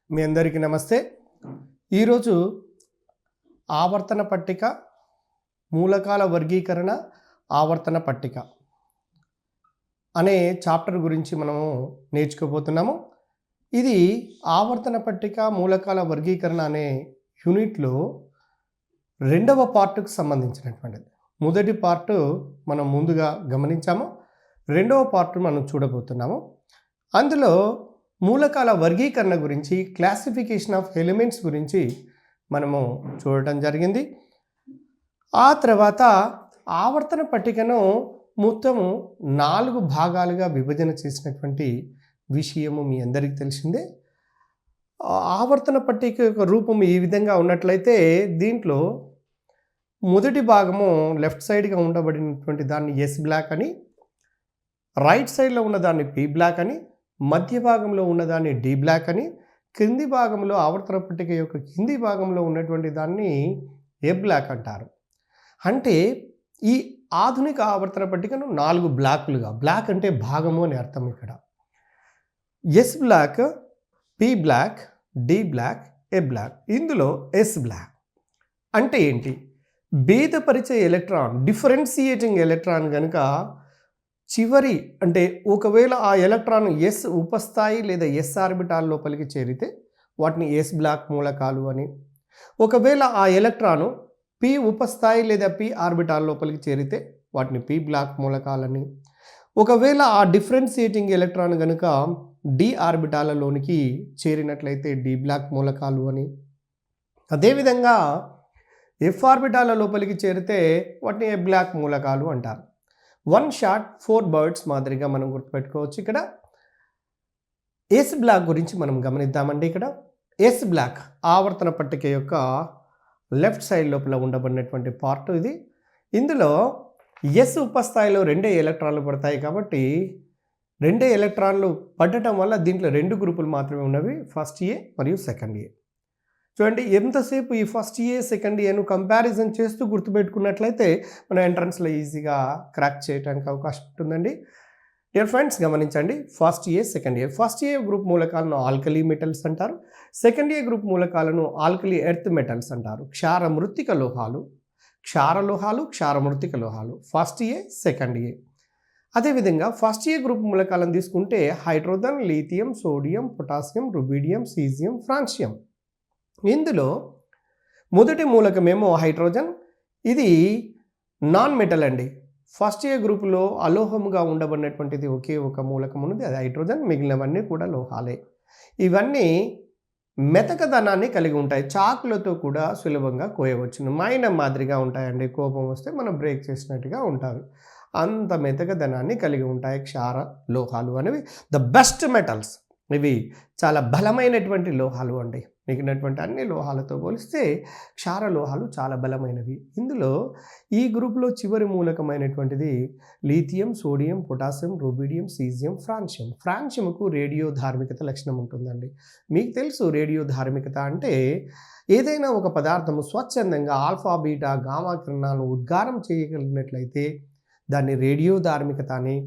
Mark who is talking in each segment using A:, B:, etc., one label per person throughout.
A: మీ అందరికీ నమస్తే. ఈరోజు ఆవర్తన పట్టిక, మూలకాల వర్గీకరణ, ఆవర్తన పట్టిక అనే చాప్టర్ గురించి మనము నేర్చుకోబోతున్నాము. ఇది ఆవర్తన పట్టిక, మూలకాల వర్గీకరణ అనే యూనిట్లో రెండవ పార్టుకు సంబంధించినటువంటిది. మొదటి పార్ట్ మనం ముందుగా గమనించాము, రెండవ పార్ట్ మనం చూడబోతున్నాము. అందులో మూలకాల వర్గీకరణ గురించి, క్లాసిఫికేషన్ ఆఫ్ ఎలిమెంట్స్ గురించి మనము చూడటం జరిగింది. ఆ తర్వాత ఆవర్తన పట్టికను మొత్తము 4 భాగాలుగా విభజన చేసినటువంటి విషయము మీ అందరికీ తెలిసిందే. ఆవర్తన పట్టిక యొక్క రూపం ఈ విధంగా ఉన్నట్లయితే దీంట్లో మొదటి భాగము లెఫ్ట్ సైడ్గా ఉండబడినటువంటి దాన్ని ఎస్ బ్లాక్ అని, రైట్ సైడ్లో ఉన్నదాన్ని పి బ్లాక్ అని, మధ్య భాగంలో ఉన్నదాన్ని డి బ్లాక్ అని, క్రింది భాగంలో ఆవర్తన పట్టిక యొక్క కింది భాగంలో ఉన్నటువంటి దాన్ని ఏ బ్లాక్ అంటారు. అంటే ఈ ఆధునిక ఆవర్తన పట్టికను 4 బ్లాకులుగా, బ్లాక్ అంటే భాగము అని అర్థం ఇక్కడ, S block, P block, D block, A block. ఇందులో ఎస్ బ్లాక్ అంటే ఏంటి? భేదపరిచే ఎలక్ట్రాన్, డిఫరెన్షియేటింగ్ ఎలక్ట్రాన్ కనుక చివరి అంటే ఒకవేళ ఆ ఎలక్ట్రాన్ ఎస్ ఉపస్థాయి లేదా ఎస్ ఆర్బిటాల్ లోపలికి చేరితే వాటిని ఎస్ బ్లాక్ మూలకాలు అని, ఒకవేళ ఆ ఎలక్ట్రాను పి ఉపస్థాయి లేదా పి ఆర్బిటాల్ లోపలికి చేరితే వాటిని పి బ్లాక్ మూలకాలని, ఒకవేళ ఆ డిఫరెన్షియేటింగ్ ఎలక్ట్రాన్ కనుక డి ఆర్బిటాలలోనికి చేరినట్లయితే డి బ్లాక్ మూలకాలు అని, అదేవిధంగా ఎఫ్ ఆర్బిటాల లోపలికి చేరితే వాటిని ఏ బ్లాక్ మూలకాలు అంటారు. 1 షాట్ 4 బర్డ్స్ మాదిరిగా మనం గుర్తుపెట్టుకోవచ్చు. ఇక్కడ ఎస్ బ్లాక్ గురించి మనం గమనిద్దామండి. ఇక్కడ ఎస్ బ్లాక్ ఆవర్తన పట్టిక యొక్క లెఫ్ట్ సైడ్ లోపల ఉండబడినటువంటి పార్ట్ ఇది. ఇందులో ఎస్ ఉపస్థాయిలో 2 ఎలక్ట్రాన్లు పడతాయి కాబట్టి 2 ఎలక్ట్రాన్లు పడటం వల్ల దీంట్లో 2 గ్రూపులు మాత్రమే ఉన్నవి, ఫస్ట్ ఏ మరియు సెకండ్ ఏ. చూడండి, ఎంతసేపు ఈ ఫస్ట్ ఏ సెకండ్ ఏను కంపారిజన్ చేస్తూ గుర్తుపెట్టుకున్నట్లయితే మన ఎంట్రన్స్లో ఈజీగా క్రాక్ చేయడానికి అవకాశం ఉంటుందండి. డియర్ ఫ్రెండ్స్ గమనించండి, first A second A. First A group మూలకాలను ఆల్కలీ మెటల్స్ అంటారు, సెకండ్ ఏ గ్రూప్ మూలకాలను ఆల్కలీ ఎర్త్ మెటల్స్ అంటారు. క్షార మృత్తిక లోహాలు, క్షారలోహాలు, క్షారమృత్తిక లోహాలు, ఫస్ట్ ఏ సెకండ్ ఏ. అదేవిధంగా ఫస్ట్ ఏ గ్రూప్ మూలకాలను తీసుకుంటే hydrogen, lithium, sodium, potassium, rubidium, caesium, francium. ఇందులో మొదటి మూలకమేమో హైడ్రోజన్, ఇది నాన్ మెటల్ అండి. ఫస్ట్ ఏ గ్రూపులో అలోహముగా ఉండబడినటువంటిది ఒకే ఒక మూలకం ఉన్నది, అది హైడ్రోజన్. మిగిలినవన్నీ కూడా లోహాలే. ఇవన్నీ మెతకదనాన్ని కలిగి ఉంటాయి, చాకులతో కూడా సులభంగా కోయవచ్చును. మైనం మాదిరిగా ఉంటాయండి, కోపం వస్తే మనం బ్రేక్ చేసినట్టుగా ఉంటాయి, అంత మెతకదనాన్ని కలిగి ఉంటాయి క్షార లోహాలు అనేవి. ద బెస్ట్ మెటల్స్, ఇవి చాలా బలమైనటువంటి లోహాలు అండి. మిగిలినటువంటి అన్ని లోహాలతో పోలిస్తే క్షార లోహాలు చాలా బలమైనవి. ఇందులో ఈ గ్రూప్లో చివరి మూలకమైనటువంటిది lithium, sodium, potassium, rubidium, caesium, francium. ఫ్రాన్షియంకు రేడియో ధార్మికత లక్షణం ఉంటుందండి. మీకు తెలుసు రేడియో ధార్మికత అంటే ఏదైనా ఒక పదార్థము స్వచ్ఛందంగా ఆల్ఫా, బీటా, గామా కిరణాలను ఉద్గారం చేయగలిగినట్లయితే దాన్ని రేడియో ధార్మికత అని,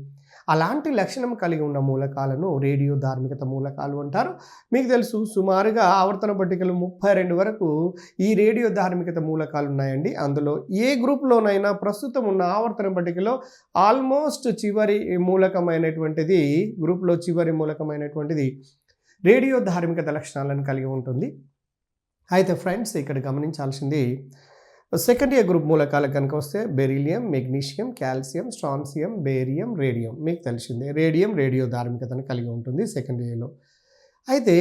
A: అలాంటి లక్షణం కలిగి ఉన్న మూలకాలను రేడియో ధార్మికత మూలకాలు అంటారు. మీకు తెలుసు సుమారుగా ఆవర్తన పట్టికలు 32 వరకు ఈ రేడియో ధార్మికత మూలకాలు ఉన్నాయండి. అందులో ఏ గ్రూప్లోనైనా ప్రస్తుతం ఉన్న ఆవర్తన పట్టికలో ఆల్మోస్ట్ చివరి మూలకమైనటువంటిది, గ్రూప్లో చివరి మూలకమైనటువంటిది రేడియో ధార్మికత లక్షణాలను కలిగి ఉంటుంది. అయితే ఫ్రెండ్స్ ఇక్కడ గమనించాల్సింది, సెకండ్ ఏ గ్రూప్ మూలకాలకు కనుక వస్తే beryllium, magnesium, calcium, strontium, barium, radium. మీకు తెలిసిందే రేడియం రేడియో ధార్మికతను కలిగి ఉంటుంది సెకండ్ ఏలో. అయితే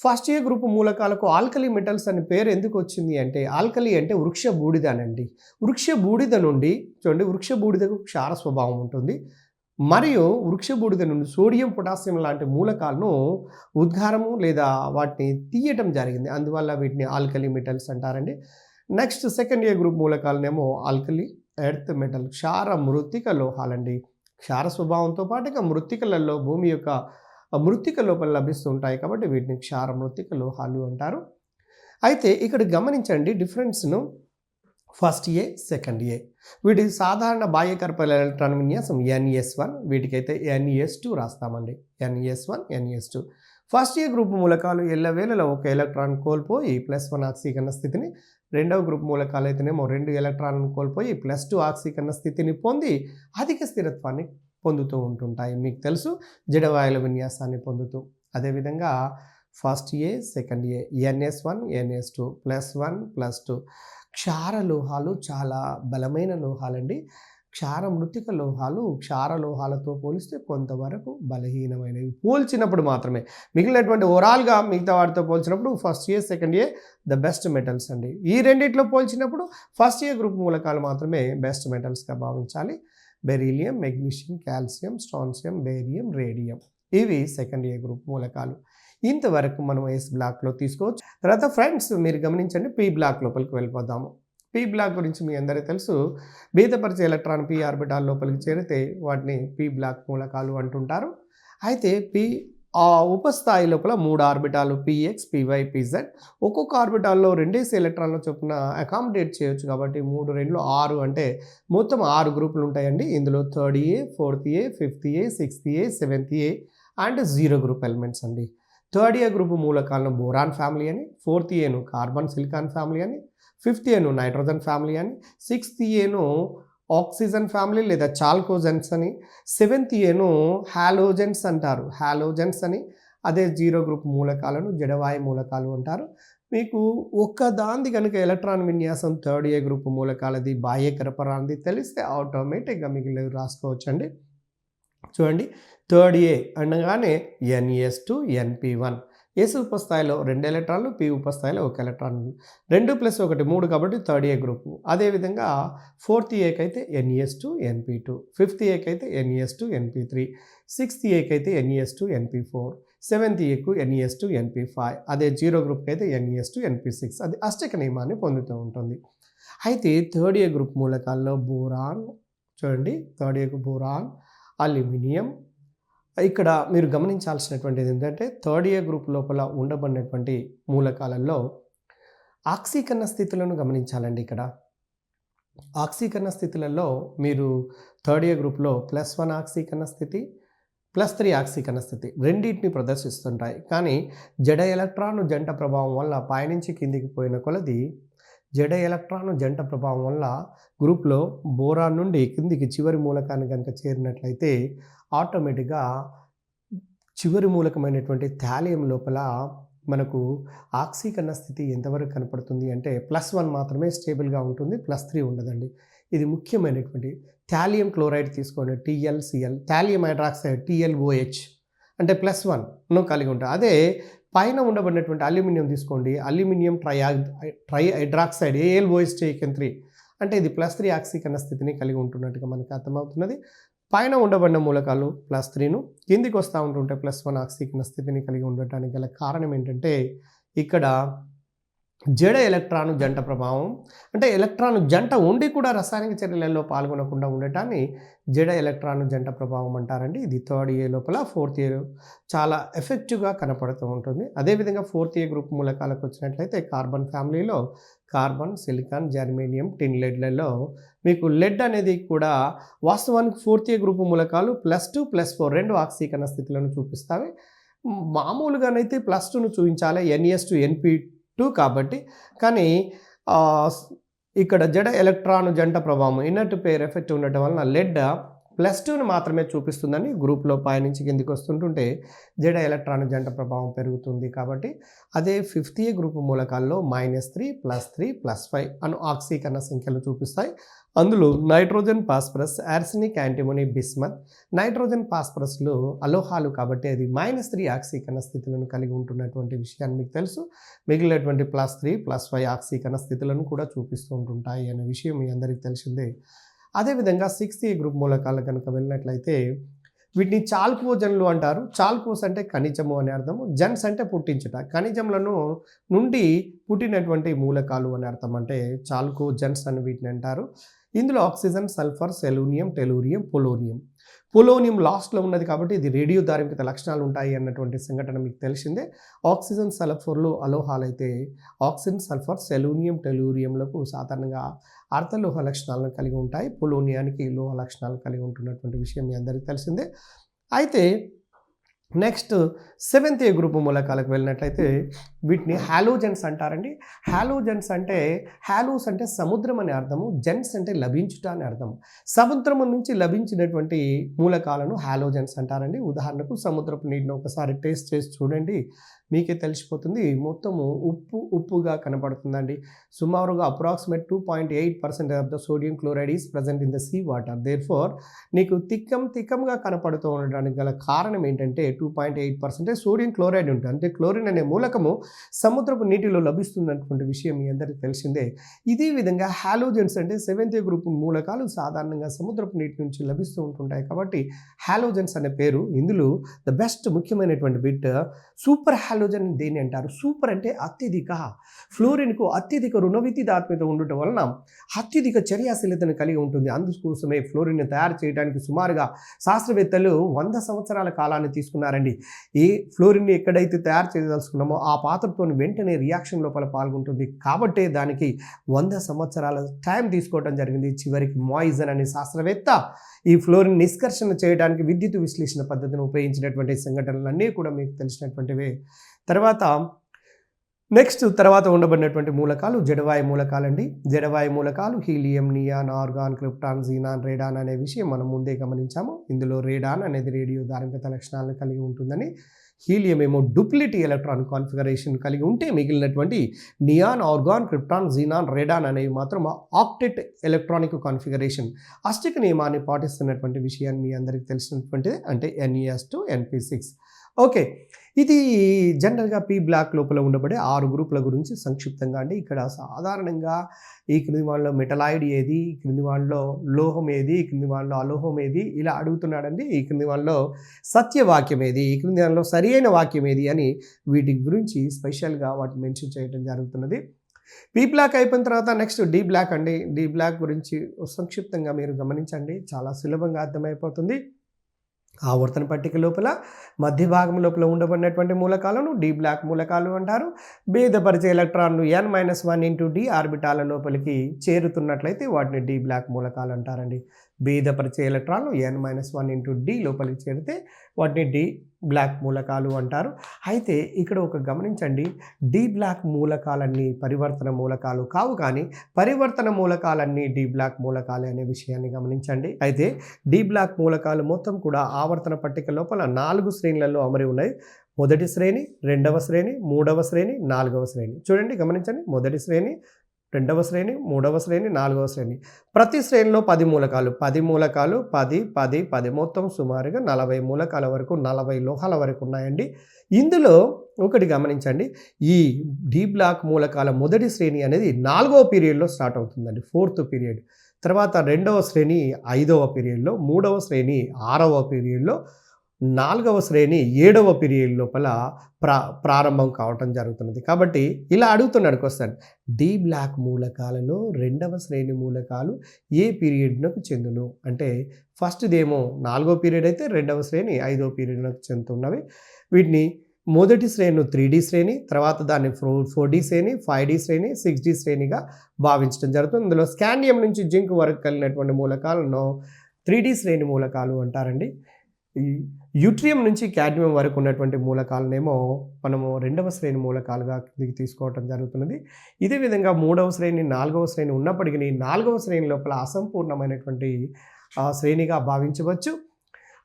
A: ఫస్ట్ ఏ గ్రూప్ మూలకాలకు ఆల్కలీ మెటల్స్ అనే పేరు ఎందుకు వచ్చింది అంటే, ఆల్కలీ అంటే వృక్ష బూడిదనండి. వృక్ష బూడిద నుండి చూడండి, వృక్ష బూడిదకు క్షార స్వభావం ఉంటుంది, మరియు వృక్ష బూడిద నుండి సోడియం, పొటాషియం లాంటి మూలకాలను ఉద్గారము లేదా వాటిని తీయటం జరిగింది, అందువల్ల వీటిని ఆల్కలీ మెటల్స్ అంటారండి. నెక్స్ట్ సెకండ్ ఏ గ్రూప్ మూలకాలనేమో ఆల్కలీ ఎర్త్ మెటల్, క్షార మృత్తిక లోహాలండి. క్షార స్వభావంతో పాటుగా మృత్తికలలో భూమి యొక్క మృత్తిక లోపల లభిస్తుంటాయి కాబట్టి వీటిని క్షార మృత్తిక లోహాలు అంటారు. అయితే ఇక్కడ గమనించండి డిఫరెన్స్ను, ఫస్ట్ ఏ సెకండ్ ఏ. వీటి సాధారణ బాహ్యకర్పల ఎలక్ట్రాన్ విన్యాసం NS1, వీటికైతే NS2 రాస్తామండి. NS1 NS2. First ఏ గ్రూప్ మూలకాలు ఎల్లవేళలా ఒక ఎలక్ట్రాన్ కోల్పోయి +1 ఆక్సీకరణ స్థితిని, రెండవ గ్రూప్ మూలకాలు అయితేనేమో 2 ఎలక్ట్రాన్లను కోల్పోయి +2 ఆక్సీకరణ స్థితిని పొంది అధిక స్థిరత్వాన్ని పొందుతూ ఉంటుంటాయి. మీకు తెలుసు జడవాయుల విన్యాసాన్ని పొందుతూ. అదేవిధంగా first A, second A, NS1, NS2, +1, +2 క్షార లోహాలు చాలా బలమైన లోహాలండి. క్షార మృతిక లోహాలు క్షార లోహాలతో పోలిస్తే కొంతవరకు బలహీనమైనవి పోల్చినప్పుడు మాత్రమే. మిగిలినటువంటి ఓవరాల్గా మిగతా వాటితో పోల్చినప్పుడు first A, second A the best metals అండి. ఈ రెండిట్లో పోల్చినప్పుడు ఫస్ట్ ఏ గ్రూప్ మూలకాలు మాత్రమే బెస్ట్ మెటల్స్గా భావించాలి. Beryllium, magnesium, calcium, strontium, barium, radium ఇవి సెకండ్ ఏ గ్రూప్ మూలకాలు. ఇంతవరకు మనం ఎస్ బ్లాక్లో తీసుకోవచ్చు. తర్వాత ఫ్రెండ్స్ మీరు గమనించండి, పి బ్లాక్ లోపలికి వెళ్ళిపోదాము. పి బ్లాక్ గురించి మీ అందరికీ తెలుసు. భేదపరిచే ఎలక్ట్రాన్ పి ఆర్బిటాల్ లోపలికి చేరితే వాటిని పి బ్లాక్ మూలకాలు అంటుంటారు. అయితే ఉపస్థాయి లోపల 3 ఆర్బిటాలు PX, PY, PZ ఒక్కొక్క ఆర్బిటాల్లో 2 ఎలక్ట్రాన్ల చొప్పున అకామిడేట్ చేయొచ్చు. కాబట్టి 3, 2 6 అంటే మొత్తం 6 గ్రూపులు ఉంటాయండి. ఇందులో third A, fourth A, fifth A, sixth A, seventh A and 0 group elements అండి. థర్డ్ ఏ గ్రూప్ మూలకాలను బోరాన్ ఫ్యామిలీ అని, ఫోర్త్ ఏను కార్బన్ సిలికాన్ ఫ్యామిలీ అని, ఫిఫ్త్ ఏను నైట్రోజన్ ఫ్యామిలీ అని, సిక్స్త్ ఏను ఆక్సిజన్ ఫ్యామిలీ లేదా చాల్కోజెన్స్ అని, సెవెంత్ ఏను హాలోజెన్స్ అంటారు, హాలోజెన్స్ అని. అదే 0 గ్రూప్ మూలకాలను జడవాయు మూలకాలు అంటారు. మీకు ఒక్కదాంది కనుక ఎలక్ట్రాన్ విన్యాసం థర్డ్ ఏ గ్రూప్ మూలకాలది బాహ్య గర్భరాంది తెలిస్తే ఆటోమేటిక్గా మిగిలినవి రాసుకోవచ్చండి. చూడండి, థర్డ్ ఏ అనగానే NS2, NP1. ఎస్ ఉపస్థాయిలో 2 ఎలక్ట్రాన్లు, పి ఉపస్థాయిలో 1 ఎలక్ట్రాన్. 2 + 1 3 కాబట్టి థర్డ్ ఏ గ్రూపు. అదేవిధంగా ఫోర్త్ ఏకి అయితే NS2, NP2, ఫిఫ్త్ ఏకి అయితే NS2, NP3, సిక్స్త్ ఏకి అయితే NS2, NP4, సెవెంత్ ఏకు NS2, NP5. అదే 0 గ్రూప్కి అయితే NS2, NP6. అది అష్టక నియమాన్ని పొందుతూ ఉంటుంది. అయితే థర్డ్ ఏ గ్రూప్ మూలకాల్లో బోరాన్, చూడండి థర్డ్ ఏకు బోరాన్, అల్యూమినియం. ఇక్కడ మీరు గమనించాల్సినటువంటిది ఏంటంటే థర్డ్ ఏ గ్రూప్ లోపల ఉండబడినటువంటి మూలకాలలో ఆక్సీకరణ స్థితులను గమనించాలండి. ఇక్కడ ఆక్సీకరణ స్థితులలో మీరు థర్డ్ ఏ గ్రూప్లో +1 ఆక్సీకరణ స్థితి, +3 ఆక్సీకరణ స్థితి రెండింటిని ప్రదర్శిస్తుంటాయి. కానీ జడ ఎలక్ట్రాన్ జంట ప్రభావం వల్ల పైనుంచి కిందికి పోయిన కొలది జడ ఎలక్ట్రాన్ జంట ప్రభావం వల్ల గ్రూప్లో బోరాన్ నుండి కిందికి చివరి మూలకాన్ని కనుక చేరినట్లయితే ఆటోమేటిక్గా చివరి మూలకమైనటువంటి థాలియం లోపల మనకు ఆక్సీకరణ స్థితి ఎంతవరకు కనపడుతుంది అంటే +1 మాత్రమే స్టేబుల్గా ఉంటుంది, +3 ఉండదండి. ఇది ముఖ్యమైనటువంటి థాలియం క్లోరైడ్ తీసుకోండి, TlCl, థాలియం హైడ్రాక్సైడ్ TlOH అంటే +1ను కలిగి ఉంటుంది. అదే పైన ఉండబడినటువంటి అల్యూమినియం తీసుకోండి, అల్యూమినియం ట్రైహైడ్రాక్సైడ్ AlOH3 అంటే ఇది +3 ఆక్సీకరణ స్థితిని కలిగి ఉంటున్నట్టుగా మనకు అర్థమవుతున్నది. పైన ఉండబడిన మూలకాలు +3ను, కిందికి వస్తూ ఉంటుంటే +1 ఆక్సీకరణ స్థితిని కలిగి ఉండటానికి గల కారణం ఏంటంటే ఇక్కడ జడ ఎలక్ట్రాను జంట ప్రభావం, అంటే ఎలక్ట్రాను జంట ఉండి కూడా రసాయనిక చర్యలలో పాల్గొనకుండా ఉండటాన్ని జడ ఎలక్ట్రాను జంట ప్రభావం అంటారండి. ఇది థర్డ్ ఏ లోపల ఫోర్త్ ఏ చాలా ఎఫెక్టివ్గా కనపడుతూ ఉంటుంది. అదేవిధంగా ఫోర్త్ ఏ గ్రూప్ మూలకాలకు వచ్చినట్లయితే కార్బన్ ఫ్యామిలీలో కార్బన్, సిలికాన్, జర్మేనియం, టిన్ లెడ్లలో మీకు లెడ్ అనేది కూడా వాస్తవానికి ఫోర్త్ ఏ గ్రూప్ మూలకాలు +2, +4 2 ఆక్సీకరణ స్థితులను చూపిస్తాయి. మామూలుగానైతే +2ను చూపించాలి NS2, NP2 కాబట్టి. కానీ ఇక్కడ జడ ఎలక్ట్రాన్ జంట ప్రభావం ఇన్నర్ పేర్ ఎఫెక్ట్ ఉండటం వలన లెడ్ +2ను మాత్రమే చూపిస్తుందని గ్రూప్లో పైనుంచి కిందికి వస్తుంటుంటే జడ ఎలక్ట్రాన్ జంట ప్రభావం పెరుగుతుంది. కాబట్టి అదే ఫిఫ్త్ ఏ గ్రూప్ మూలకాల్లో -3, +3, +5 అను ఆక్సీకరణ సంఖ్యలు చూపిస్తాయి. అందులో nitrogen, phosphorus, arsenic, antimony, bismuth. Nitrogen, ఫాస్ఫరస్లు అలోహాలు కాబట్టి అది -3 ఆక్సీకరణ స్థితులను కలిగి ఉంటున్నటువంటి విషయాన్ని మీకు తెలుసు. మిగిలినటువంటి +3, +5 ఆక్సీకరణ స్థితులను కూడా చూపిస్తూ ఉంటుంటాయి అనే విషయం మీ అందరికీ తెలిసిందే. అదేవిధంగా సిక్స్త్ ఏ గ్రూప్ మూలకాలు కనుక వెళ్ళినట్లయితే వీటిని చాల్కోజన్లు అంటారు. చాల్కోస్ అంటే ఖనిజము అని అర్థము, జన్స్ అంటే పుట్టించుట. ఖనిజములను నుండి పుట్టినటువంటి మూలకాలు అని అర్థం. అంటే చాల్కోజన్స్ అని వీటిని అంటారు. ఇందులో oxygen, sulphur, selenium, tellurium, polonium. Polonium లాస్ట్లో ఉన్నది కాబట్టి ఇది రేడియో ధార్మికత లక్షణాలు ఉంటాయి అన్నటువంటి సంఘటన మీకు తెలిసిందే. ఆక్సిజన్, సల్ఫర్లు అలోహాలు అయితే ఆక్సిజన్, సల్ఫర్, సెలూనియం, టెలూరియంలకు సాధారణంగా అర్థలోహ లక్షణాలను కలిగి ఉంటాయి. పొలోనియానికి లోహ లక్షణాలు కలిగి ఉంటున్నటువంటి విషయం మీ అందరికీ తెలిసిందే. అయితే నెక్స్ట్ సెవెంత్ ఏ గ్రూప్ మూలకాలకు వెళ్ళినట్లయితే వీటిని హాలోజెన్స్ అంటారండి. హాలోజెన్స్ అంటే హాలోస్ అంటే సముద్రం అనే అర్థము, జెన్స్ అంటే లభించుట అనే అర్థం. సముద్రం నుంచి లభించినటువంటి మూలకాలను హాలోజెన్స్ అంటారండి. ఉదాహరణకు సముద్రపు నీటిని ఒకసారి టేస్ట్ చేసి చూడండి, మీకే తెలిసిపోతుంది. మొత్తము ఉప్పుగా కనపడుతుందండి. సుమారుగా approximate 2.8% of the sodium chloride is present in the sea water. Therefore నీకు తిక్కంగా కనపడుతూ ఉండడానికి గల కారణం ఏంటంటే 2.8% సోడియం క్లోరైడ్ ఉంటుంది. అంటే క్లోరిన్ అనే మూలకము సముద్రపు నీటిలో లభిస్తున్నటువంటి విషయం మీ అందరికీ తెలిసిందే. ఇదే విధంగా హాలోజెన్స్ అంటే సెవెంత్ ఏ గ్రూప్ మూలకాలు సాధారణంగా సముద్రపు నీటి నుంచి లభిస్తూ ఉంటుంటాయి కాబట్టి హాలోజెన్స్ అనే పేరు. ఇందులో ద బెస్ట్ ముఖ్యమైనటువంటి బిట్ సూపర్ హాలోజన్ దేని అంటారు? సూపర్ అంటే అత్యధిక. ఫ్లోరిన్కు అత్యధిక రుణవిద్యుదాత్మకత ఉండటం వలన అత్యధిక చర్యాశీలతను కలిగి ఉంటుంది. అందుకోసమే ఫ్లోరిన్ తయారు చేయడానికి సుమారుగా శాస్త్రవేత్తలు 100 సంవత్సరాల కాలాన్ని తీసుకున్నారండి. ఏ ఫ్లోరిన్ని ఎక్కడైతే తయారు చేయదలుచుకున్నామో ఆ పాత్రతో వెంటనే రియాక్షన్ లోపల పాల్గొంటుంది కాబట్టి దానికి 100 సంవత్సరాల టైం తీసుకోవడం జరిగింది. చివరికి మాయిజన్ అనే శాస్త్రవేత్త ఈ ఫ్లోరిన్ నిష్కర్షణ చేయడానికి విద్యుత్ విశ్లేషణ పద్ధతిని ఉపయోగించినటువంటి సంఘటనలన్నీ కూడా మీకు తెలిసినటువంటివే. తర్వాత ఉండబడినటువంటి మూలకాలు జడవాయు మూలకాలండి. జడవాయు మూలకాలు helium, neon, argon, krypton, xenon, radon అనే విషయం మనం ముందే గమనించాము. ఇందులో రేడాన్ అనేది రేడియో ధార్మికత లక్షణాలను కలిగి ఉంటుందని, హీలియం ఏమో డూప్లిటీ ఎలక్ట్రాన్ కాన్ఫిగరేషన్ కలిగి ఉంటే మిగిలినటువంటి neon, argon, krypton, xenon, radon అనేవి మాత్రం ఆక్టెట్ ఎలక్ట్రానిక్ కాన్ఫిగరేషన్ అష్టిక నియమాన్ని పాటిస్తున్నటువంటి విషయాన్ని మీ అందరికీ తెలిసినటువంటిది. అంటే NES2 NP6. ఓకే, ఇది జనరల్గా పీ బ్లాక్ లోపల ఉండబడే 6 గ్రూపుల గురించి సంక్షిప్తంగా అండి. ఇక్కడ సాధారణంగా ఈ క్రింది వాళ్ళలో మెటలాయిడ్ ఏది, ఈ క్రింది వాళ్ళలో లోహం ఏది, ఈ క్రింది వాళ్ళలో అలోహం ఏది ఇలా అడుగుతున్నాడండి. ఈ క్రింది వాళ్ళలో సత్యవాక్యం ఏది, ఈ క్రింది వాళ్ళలో సరి అయిన వాక్యం ఏది అని వీటి గురించి స్పెషల్గా వాటిని మెన్షన్ చేయడం జరుగుతున్నది. పీ బ్లాక్ అయిపోయిన తర్వాత నెక్స్ట్ డి బ్లాక్ అండి. డి బ్లాక్ గురించి సంక్షిప్తంగా మీరు గమనించండి, చాలా సులభంగా అర్థమైపోతుంది. ఆవర్తన పట్టిక లోపల మధ్య భాగం లోపల ఉండబడినటువంటి మూలకాలను డి బ్లాక్ మూలకాలు అంటారు. భేదపరిచే ఎలక్ట్రాన్లు n-1 ఆర్బిటాల లోపలికి చేరుతున్నట్లయితే వాటిని డి బ్లాక్ మూలకాలు అంటారండి. భేదపరిచే ఎలక్ట్రాన్లు n-1 లోపలికి చేరితే వాటిని డి బ్లాక్ మూలకాలు అంటారు. అయితే ఇక్కడ ఒక గమనించండి, డి బ్లాక్ మూలకాలన్నీ పరివర్తన మూలకాలు కావు, కానీ పరివర్తన మూలకాలన్నీ డి బ్లాక్ మూలకాలే అనే విషయాన్ని గమనించండి. అయితే డి బ్లాక్ మూలకాలు మొత్తం కూడా ఆవర్తన పట్టిక లోపల 4 శ్రేణులలో అమరి ఉన్నాయి. మొదటి శ్రేణి, రెండవ శ్రేణి, మూడవ శ్రేణి, నాలుగవ శ్రేణి. చూడండి, గమనించండి, మొదటి శ్రేణి, రెండవ శ్రేణి, మూడవ శ్రేణి, నాలుగవ శ్రేణి. ప్రతి శ్రేణిలో 10 మూలకాలు, 10 మూలకాలు, 10 10 10 మొత్తం సుమారుగా 40 మూలకాల వరకు, 40 లోహాల వరకు ఉన్నాయండి. ఇందులో ఒకటి గమనించండి, ఈ డి బ్లాక్ మూలకాల మొదటి శ్రేణి అనేది 4వ పీరియడ్లో స్టార్ట్ అవుతుందండి, 4th పీరియడ్. తర్వాత రెండవ శ్రేణి 5వ పీరియడ్లో, మూడవ శ్రేణి 6వ పీరియడ్లో, 4వ శ్రేణి 7వ పీరియడ్ లోపల ప్రారంభం కావటం జరుగుతున్నది. కాబట్టి ఇలా అడుగుతున్నాడు క్వశ్చన్, డి బ్లాక్ మూలకాలలో 2వ శ్రేణి మూలకాలు ఏ పీరియడ్నకు చెందును అంటే, ఫస్ట్దేమో 4వ పీరియడ్ అయితే 2వ శ్రేణి 5వ పీరియడ్నకు చెందుతున్నవి. వీటిని మొదటి శ్రేణి 3D శ్రేణి, తర్వాత దాన్ని 4D శ్రేణి, 5D శ్రేణి, 6D శ్రేణిగా భావించడం జరుగుతుంది. ఇందులో స్కాండియం నుంచి జింక్ వరకు కలిగినటువంటి మూలకాలను 3D శ్రేణి మూలకాలు అంటారండి. యూట్రియం నుంచి కాడ్మియం వరకు ఉన్నటువంటి మూలకాలనేమో మనము 2వ శ్రేణి మూలకాలుగా కిందికి తీసుకోవటం జరుగుతున్నది. ఇదే విధంగా 3వ శ్రేణి, 4వ శ్రేణి ఉన్నప్పటికీ 4వ శ్రేణి లోపల అసంపూర్ణమైనటువంటి శ్రేణిగా భావించవచ్చు.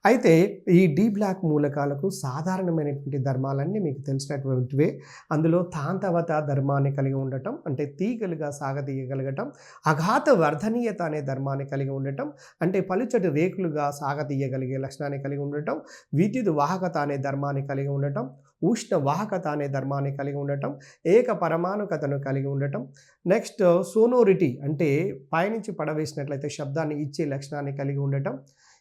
A: అయితే ఈ డి బ్లాక్ మూలకాలకు సాధారణమైనటువంటి ధర్మాలన్నీ మీకు తెలిసినటువంటివే. అందులో తాంతవత ధర్మాన్ని కలిగి ఉండటం, అంటే తీగలుగా సాగతీయగలగటం, అఘాత వర్ధనీయత అనే ధర్మాన్ని కలిగి ఉండటం, అంటే పలుచటి రేకులుగా సాగతీయగలిగే లక్షణాన్ని కలిగి ఉండటం, విద్యుత్ వాహకత అనే ధర్మాన్ని కలిగి ఉండటం, ఉష్ణ వాహకత అనే ధర్మాన్ని కలిగి ఉండటం, ఏక పరమాణుకతను కలిగి ఉండటం, నెక్స్ట్ సోనోరిటీ అంటే పైనుంచి పడవేసినట్లయితే శబ్దాన్ని ఇచ్చే లక్షణాన్ని కలిగి ఉండటం.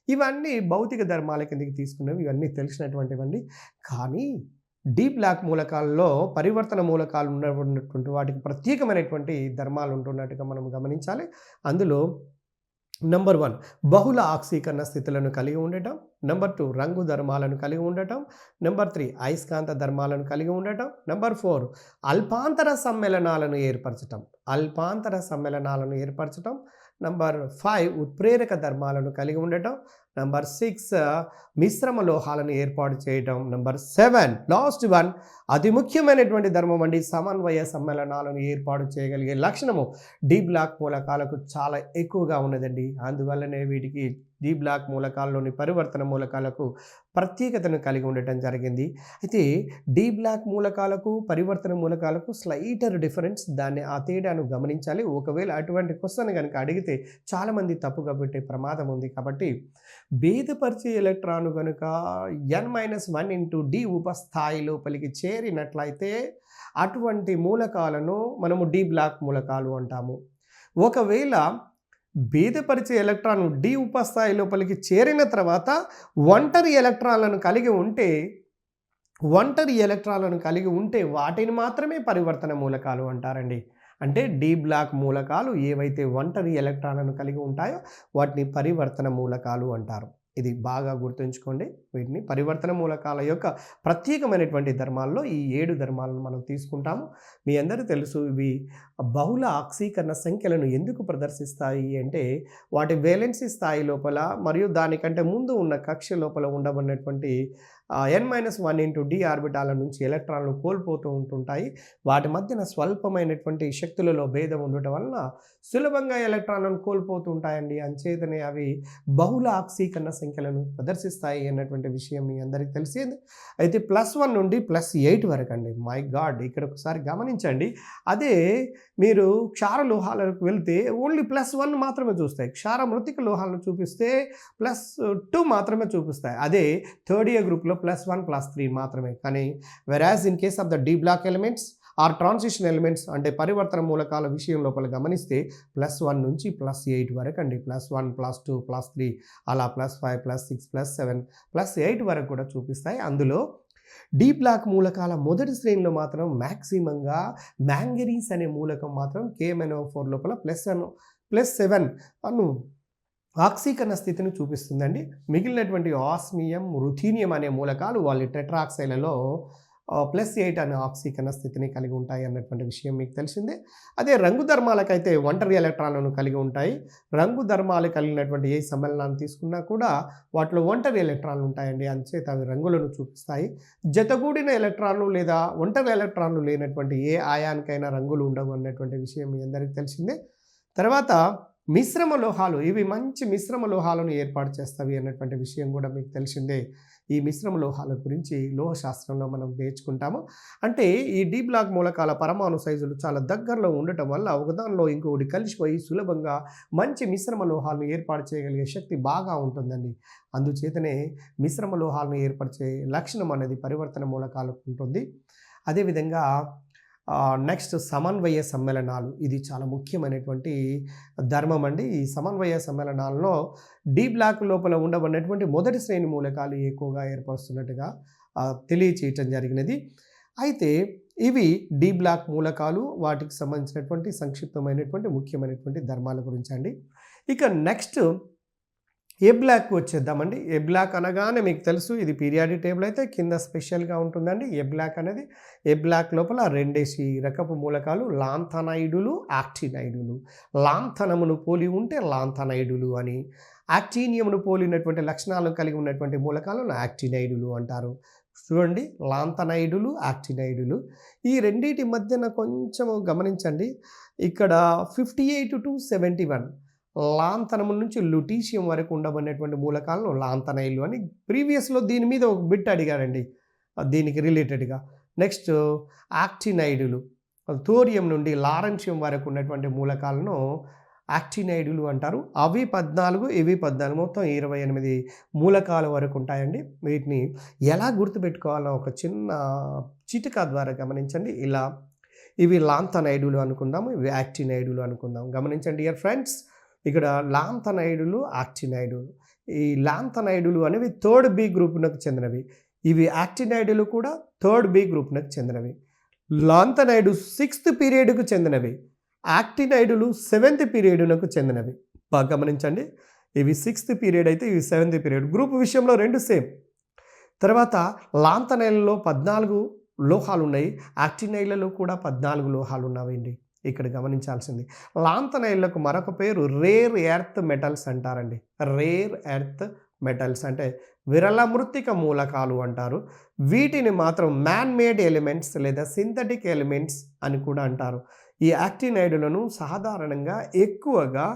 A: ఇవన్నీ భౌతిక ధర్మాల కిందకి తీసుకున్నవి, ఇవన్నీ తెలిసినటువంటివండి. కానీ డి బ్లాక్ మూలకాల్లో పరివర్తన మూలకాలు ఉన్నటువంటి వాటికి ప్రత్యేకమైనటువంటి ధర్మాలు ఉంటున్నట్టుగా మనం గమనించాలి. అందులో నెంబర్ 1 బహుళ ఆక్సీకరణ స్థితులను కలిగి ఉండటం, నెంబర్ 2 రంగు ధర్మాలను కలిగి ఉండటం, నెంబర్ 3 అయస్కాంత ధర్మాలను కలిగి ఉండటం, నెంబర్ 4 అల్పాంతర సమ్మేళనాలను ఏర్పరచటం, నంబర్ 5 ఉత్ప్రేరక ధర్మాలను కలిగి ఉండటం. నంబర్ 6 మిశ్రమ లోహాలను ఏర్పాటు చేయటం. నంబర్ 7 లాస్ట్ వన్ అతి ముఖ్యమైనటువంటి ధర్మం అండి, సమన్వయ సమ్మేళనాలను ఏర్పాటు చేయగలిగే లక్షణము డి బ్లాక్ మూలకాలకు చాలా ఎక్కువగా ఉన్నదండి. అందువల్లనే వీటికి డి బ్లాక్ మూలకాల్లోని పరివర్తన మూలకాలకు ప్రత్యేకతను కలిగి ఉండటం జరిగింది. అయితే డి బ్లాక్ మూలకాలకు పరివర్తన మూలకాలకు స్లైటర్ డిఫరెన్స్, దాన్ని ఆ తేడాను గమనించాలి. ఒకవేళ అటువంటి క్వశ్చన్ కనుక అడిగితే చాలామంది తప్పుగా పెట్టే ప్రమాదం ఉంది. కాబట్టి భేదపరిచే ఎలక్ట్రాన్ కనుక n-1 ఇంటూ డి ఉపస్థాయి లోపలికి చేరినట్లయితే అటువంటి మూలకాలను మనము డి బ్లాక్ మూలకాలు అంటాము. ఒకవేళ భేదపరిచే ఎలక్ట్రాన్ డి ఉపస్థాయి లోపలికి చేరిన తర్వాత ఒంటరి ఎలక్ట్రాన్లను కలిగి ఉంటే వాటిని మాత్రమే పరివర్తన మూలకాలు అంటారండి. అంటే డి బ్లాక్ మూలకాలు ఏవైతే ఒంటరి ఎలక్ట్రాన్లను కలిగి ఉంటాయో వాటిని పరివర్తన మూలకాలు అంటారు. ఇది బాగా గుర్తుంచుకోండి. వీటిని పరివర్తన మూలకాల యొక్క ప్రత్యేకమైనటువంటి ధర్మాల్లో ఈ 7 ధర్మాలను మనం తీసుకుంటాము. మీ అందరూ తెలుసు, ఇవి బహుళ ఆక్సీకరణ సంఖ్యలను ఎందుకు ప్రదర్శిస్తాయి అంటే వాటి వేలెన్సీ స్థాయి లోపల మరియు దానికంటే ముందు ఉన్న కక్ష లోపల ఉండబడినటువంటి n-1 ఇంటూ డి ఆర్బిటాల నుంచి ఎలక్ట్రాన్లు కోల్పోతూ ఉంటుంటాయి. వాటి మధ్యన స్వల్పమైనటువంటి శక్తులలో భేదం ఉండటం వలన సులభంగా ఎలక్ట్రాన్లను కోల్పోతూ ఉంటాయండి. అంచేతనే అవి బహుళ ఆక్సీకరణ సంఖ్యలను ప్రదర్శిస్తాయి అన్నటువంటి విషయం మీ అందరికీ తెలిసేది. అయితే +1 నుండి +8 వరకు అండి. మై గాడ్, ఇక్కడ ఒకసారి గమనించండి. అదే మీరు క్షార లోహాలకు వెళ్తే ఓన్లీ +1 మాత్రమే చూస్తాయి. క్షార మృతిక లోహాలను చూపిస్తే +2 మాత్రమే చూపిస్తాయి. అదే థర్డ్ ఇయర్ గ్రూప్లో +1 +3 మాత్రమే. కానీ whereas in case of the d block elements or transition elements అంటే పరివర్తన మూలకాల విషయం లోపల గమనిస్తే +1 నుంచి +8 వరకు అండి. +1 +2 +3 అలా +5 +6 +7 +8 వరకు కూడా చూపిస్తాయి. అందులో డి బ్లాక్ మూలకాల మొదటి శ్రేణిలో మాత్రం మ్యాక్సిమంగా మ్యాంగనీస్ అనే మూలకం మాత్రం KMnO4 లోపల +7 అను ఆక్సీకరణ స్థితిని చూపిస్తుందండి. మిగిలినటువంటి ఆస్మియం, రుథీనియం అనే మూలకాలు వాళ్ళ టెట్రాక్సైడ్లలో +8 అనే ఆక్సీకరణ స్థితిని కలిగి ఉంటాయి అన్నటువంటి విషయం మీకు తెలిసిందే. అదే రంగు ధర్మాలకైతే ఒంటరి ఎలక్ట్రాన్లను కలిగి ఉంటాయి. రంగు ధర్మాలు కలిగినటువంటి ఏ సమ్మేళనాన్ని తీసుకున్నా కూడా వాటిలో ఒంటరి ఎలక్ట్రాన్లు ఉంటాయండి. అంచేత అవి రంగులను చూపిస్తాయి. జతగూడిన ఎలక్ట్రాన్లు లేదా ఒంటరి ఎలక్ట్రాన్లు లేనటువంటి ఏ ఆయానికైనా రంగులు ఉండవు అన్నటువంటి విషయం మీ అందరికీ తెలిసిందే. తర్వాత మిశ్రమ లోహాలు, ఇవి మంచి మిశ్రమ లోహాలను ఏర్పాటు చేస్తాయి అన్నటువంటి విషయం కూడా మీకు తెలిసిందే. ఈ మిశ్రమ లోహాల గురించి లోహశాస్త్రంలో మనం నేర్చుకుంటాము. అంటే ఈ డి బ్లాక్ మూలకాల పరమాణు సైజులు చాలా దగ్గరలో ఉండటం వల్ల ఒకదానిలో ఇంకొకటి కలిసిపోయి సులభంగా మంచి మిశ్రమ లోహాలను ఏర్పాటు చేయగలిగే శక్తి బాగా ఉంటుందండి. అందుచేతనే మిశ్రమ లోహాలను ఏర్పరిచే లక్షణం అనేది పరివర్తన మూలకాలకు ఉంటుంది. అదేవిధంగా నెక్స్ట్ సమన్వయ సమ్మేళనాలు, ఇది చాలా ముఖ్యమైనటువంటి ధర్మం అండి. ఈ సమన్వయ సమ్మేళనాల్లో డి బ్లాక్ లోపల ఉండబడినటువంటి మొదటి శ్రేణి మూలకాలు ఎక్కువగా ఏర్పరుస్తున్నట్టుగా తెలియచేయటం జరిగినది. అయితే ఇవి డి బ్లాక్ మూలకాలు, వాటికి సంబంధించినటువంటి సంక్షిప్తమైనటువంటి ముఖ్యమైనటువంటి ధర్మాల గురించి అండి. ఇక నెక్స్ట్ ఏ బ్లాక్ వచ్చేద్దామండి. ఏ బ్లాక్ అనగానే మీకు తెలుసు, ఇది పీరియాడిక్ టేబుల్ అయితే కింద స్పెషల్గా ఉంటుందండి. ఏ బ్లాక్ అనేది, ఏ బ్లాక్ లోపల 2 రకపు మూలకాలు లాంథనైడులు, యాక్టినైడులు. లాంథనమును పోలి ఉంటే లాంథనైడులు అని, యాక్టీనియంను పోలినటువంటి లక్షణాలను కలిగి ఉన్నటువంటి మూలకాలను యాక్టినైడులు అంటారు. చూడండి, లాంథనైడులు, యాక్టినైడులు. ఈ రెండింటి మధ్యన కొంచెం గమనించండి. ఇక్కడ 58 to 71 లాంథనము నుంచి లుటీషియం వరకు ఉండబడినటువంటి మూలకాలను లాంథనైలు అని ప్రీవియస్లో దీని మీద ఒక బిట్ అడిగారండి దీనికి రిలేటెడ్గా. నెక్స్ట్ యాక్టినైడులు, థోరియం నుండి లారెన్షియం వరకు ఉన్నటువంటి మూలకాలను యాక్టినైడులు అంటారు. అవి 14, ఇవి 14, మొత్తం 28 మూలకాల వరకు ఉంటాయండి. వీటిని ఎలా గుర్తుపెట్టుకోవాలో ఒక చిన్న చిటికా ద్వారా గమనించండి. ఇలా ఇవి లాంథనైడులు అనుకుందాము, ఇవి యాక్టినైడులు అనుకుందాం. గమనించండి డియర్ ఫ్రెండ్స్, ఇక్కడ లాంథనైడులు, యాక్టినైడులు. ఈ లాంథనైడులు అనేవి 3rd B గ్రూప్నకు చెందినవి. ఇవి యాక్టినైడులు కూడా 3rd B గ్రూప్నకు చెందినవి. లాంథనైడు 6th పీరియడ్కు చెందినవి, యాక్టినైడులు 7th పీరియడ్నకు చెందినవి. బాగా గమనించండి, ఇవి 6th పీరియడ్ అయితే ఇవి 7th పీరియడ్. గ్రూప్ విషయంలో 2 సేమ్. తర్వాత లాంథనైలలో 14 లోహాలు ఉన్నాయి, యాక్టినైడ్లలో కూడా 14 లోహాలు ఉన్నాయండి. ఇక్కడ గమనించాల్సింది. లాంతనైళ్లకు మరొక పేరు రేర్ ఎర్త్ మెటల్స్ అంటారండి. రేర్ ఎర్త్ మెటల్స్ అంటే విరళ మృత్తిక మూలకాలు అంటారు. వీటిని మాత్రం మ్యాన్ మేడ్ ఎలిమెంట్స్ లేదా సింథటిక్ ఎలిమెంట్స్ అని కూడా అంటారు. ఈ యాక్టినైడ్లను సాధారణంగా ఎక్కువగా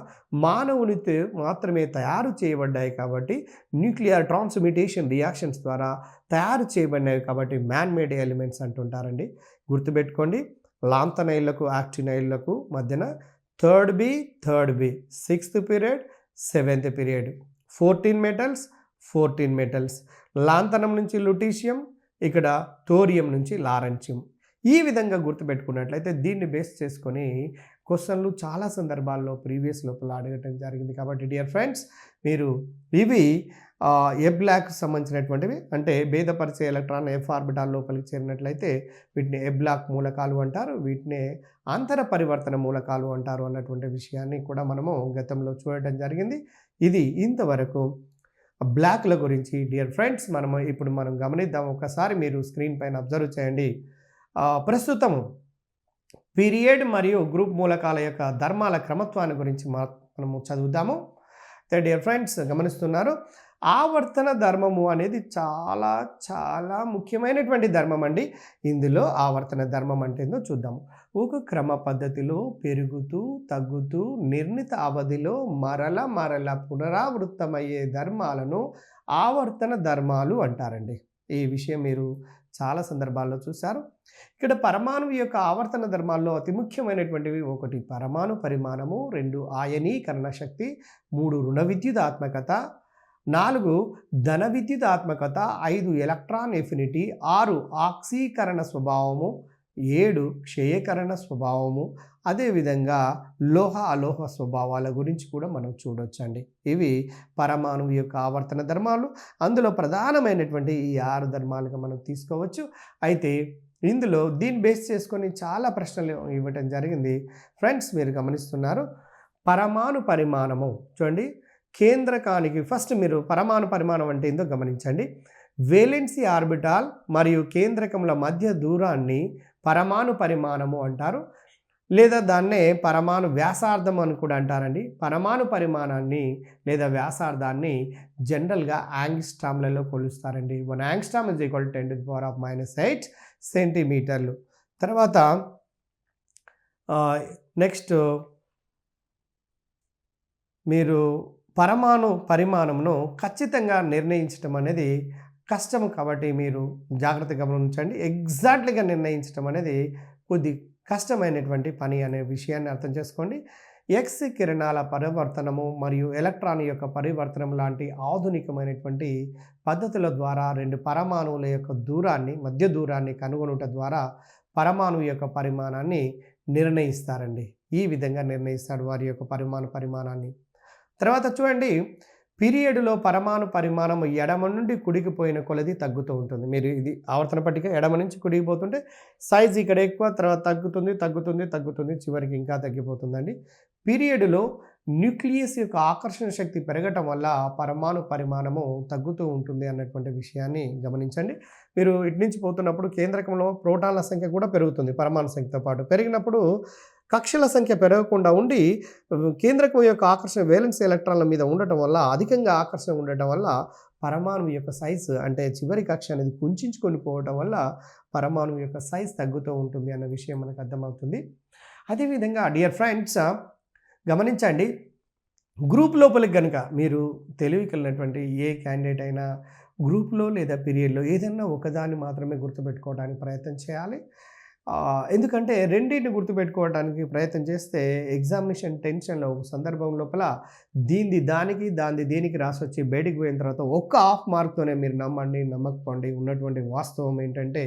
A: మానవునితో మాత్రమే తయారు చేయబడ్డాయి కాబట్టి న్యూక్లియర్ ట్రాన్స్మ్యుటేషన్ రియాక్షన్స్ ద్వారా తయారు చేయబడినవి కాబట్టి మ్యాన్ మేడ్ ఎలిమెంట్స్ అంటుంటారండి. గుర్తుపెట్టుకోండి, లాంతనైళ్లకు యాక్టినైడ్లకు మధ్యన third B 6th period 7th period 14 metals. Lanthanum నుంచి లుటీషియం, ఇక్కడ థోరియం నుంచి లారెన్షియం. ఈ విధంగా గుర్తుపెట్టుకున్నట్లయితే దీన్ని బేస్ చేసుకొని క్వశ్చన్లు చాలా సందర్భాల్లో ప్రీవియస్ లోపల అడగటం జరిగింది. కాబట్టి డియర్ ఫ్రెండ్స్, మీరు ఇవి ఎబ్లాక్ సంబంధించినటువంటివి, అంటే భేదపరిచే ఎలక్ట్రాన్ ఎఫ్ ఆర్బిటాల్ లోపలికి చేరినట్లయితే వీటిని ఎబ్లాక్ మూలకాలు అంటారు, వీటిని అంతర పరివర్తన మూలకాలు అంటారు అన్నటువంటి విషయాన్ని కూడా మనము గతంలో చూడటం జరిగింది. ఇది ఇంతవరకు బ్లాక్ల గురించి. డియర్ ఫ్రెండ్స్, ఇప్పుడు మనం గమనిద్దాం. ఒకసారి మీరు స్క్రీన్ పైన అబ్జర్వ్ చేయండి. ప్రస్తుతము పీరియడ్ మరియు గ్రూప్ మూలకాల యొక్క ధర్మాల క్రమత్వాన్ని గురించి మనము చదువుదాము. డియర్ ఫ్రెండ్స్, గమనిస్తున్నారు, ఆవర్తన ధర్మము అనేది చాలా చాలా ముఖ్యమైనటువంటి ధర్మం అండి. ఇందులో ఆవర్తన ధర్మం అంటే ఏందో చూద్దాము. ఒక క్రమ పద్ధతిలో పెరుగుతూ తగ్గుతూ నిర్ణీత అవధిలో మరల పునరావృతమయ్యే ధర్మాలను ఆవర్తన ధర్మాలు అంటారండి. ఈ విషయం మీరు చాలా సందర్భాల్లో చూశారు. ఇక్కడ పరమాణువు యొక్క ఆవర్తన ధర్మాల్లో అతి ముఖ్యమైనటువంటివి: 1 పరమాణు పరిమాణము, 2 ఆయనీకరణ శక్తి, 3 రుణ విద్యుదాత్మకత, 4 ధన విద్యుదాత్మకత, 5 ఎలక్ట్రాన్ ఎఫినిటీ, 6 ఆక్సీకరణ స్వభావము, 7 క్షయకరణ స్వభావము. అదేవిధంగా లోహ అలోహ స్వభావాల గురించి కూడా మనం చూడొచ్చండి. ఇవి పరమాణువు యొక్క ఆవర్తన ధర్మాలు. అందులో ప్రధానమైనటువంటి ఈ 6 ధర్మాలుగా మనం తీసుకోవచ్చు. అయితే ఇందులో దీన్ని బేస్ చేసుకొని చాలా ప్రశ్నలు ఇవ్వటం జరిగింది. ఫ్రెండ్స్, మీరు గమనిస్తున్నారు, పరమాణు పరిమాణము చూడండి. కేంద్రకానికి ఫస్ట్ మీరు పరమాణు పరిమాణం అంటే ఏందో గమనించండి. వేలెన్సీ ఆర్బిటాల్ మరియు కేంద్రకముల మధ్య దూరాన్ని పరమాణు పరిమాణము అంటారు, లేదా దాన్నే పరమాణు వ్యాసార్థం అని కూడా అంటారండి. పరమాణు పరిమాణాన్ని లేదా వ్యాసార్థాన్ని జనరల్గా యాంగ్స్ట్రామ్లలో కొలుస్తారండి. 1 యాంగ్స్ట్రామ్ = 10⁻⁻8 సెంటీమీటర్లు. తర్వాత నెక్స్ట్ మీరు పరమాణు పరిమాణమును ఖచ్చితంగా నిర్ణయించడం అనేది కష్టము కాబట్టి మీరు జాగ్రత్తగా గమనించండి. ఎగ్జాక్ట్లీగా నిర్ణయించడం అనేది కొద్ది కష్టమైనటువంటి పని అనే విషయాన్ని అర్థం చేసుకోండి. ఎక్స్ కిరణాల పరివర్తనము మరియు ఎలక్ట్రాన్ యొక్క పరివర్తనం లాంటి ఆధునికమైనటువంటి పద్ధతుల ద్వారా 2 పరమాణువుల యొక్క మధ్య దూరాన్ని కనుగొనుట ద్వారా పరమాణువు యొక్క పరిమాణాన్ని నిర్ణయిస్తారండి. ఈ విధంగా నిర్ణయిస్తాడు వారి యొక్క పరిమాణాన్ని. తర్వాత చూడండి, పీరియడ్లో పరమాణు పరిమాణం ఎడమ నుండి కుడికి పోయిన కొలది తగ్గుతూ ఉంటుంది. మీరు ఇది ఆవర్తన పట్టిక ఎడమ నుంచి కుడికి పోతుంటే సైజ్ ఇక్కడ ఎక్కువ, తర్వాత తగ్గుతుంది, చివరికి ఇంకా తగ్గిపోతుందండి. పీరియడ్లో న్యూక్లియస్ యొక్క ఆకర్షణ శక్తి పెరగటం వల్ల పరమాణు పరిమాణము తగ్గుతూ ఉంటుంది అన్నటువంటి విషయాన్ని గమనించండి. మీరు ఇటు నుంచి పోతున్నప్పుడు కేంద్రకంలో ప్రోటాన్ల సంఖ్య కూడా పెరుగుతుంది పరమాణు సంఖ్యతో పాటు. పెరిగినప్పుడు కక్షల సంఖ్య పెరగకుండా ఉండి కేంద్రకం యొక్క ఆకర్షణ వేలెన్స్ ఎలక్ట్రాన్ల మీద ఉండటం వల్ల, అధికంగా ఆకర్షణ ఉండటం వల్ల పరమాణువు యొక్క సైజు అంటే చివరి కక్ష అనేది కుంచుకొని పోవటం వల్ల పరమాణువు యొక్క సైజ్ తగ్గుతూ ఉంటుంది అన్న విషయం మనకు అర్థమవుతుంది. అదేవిధంగా డియర్ ఫ్రెండ్స్, గమనించండి, గ్రూప్ లోపలికి కనుక మీరు తెలివికెళ్ళినటువంటి ఏ క్యాండిడేట్ అయినా గ్రూప్లో లేదా పీరియడ్లో ఏదైనా ఒకదాన్ని మాత్రమే గుర్తుపెట్టుకోవడానికి ప్రయత్నం చేయాలి. ఎందుకంటే రెండింటిని గుర్తుపెట్టుకోవడానికి ప్రయత్నం చేస్తే ఎగ్జామినేషన్ టెన్షన్లో ఒక సందర్భం లోపల దానికి దేనికి రాసి వచ్చి బయటికి పోయిన తర్వాత ఒక్క హాఫ్ మార్క్తోనే మీరు నమ్మకపోండి. ఉన్నటువంటి వాస్తవం ఏంటంటే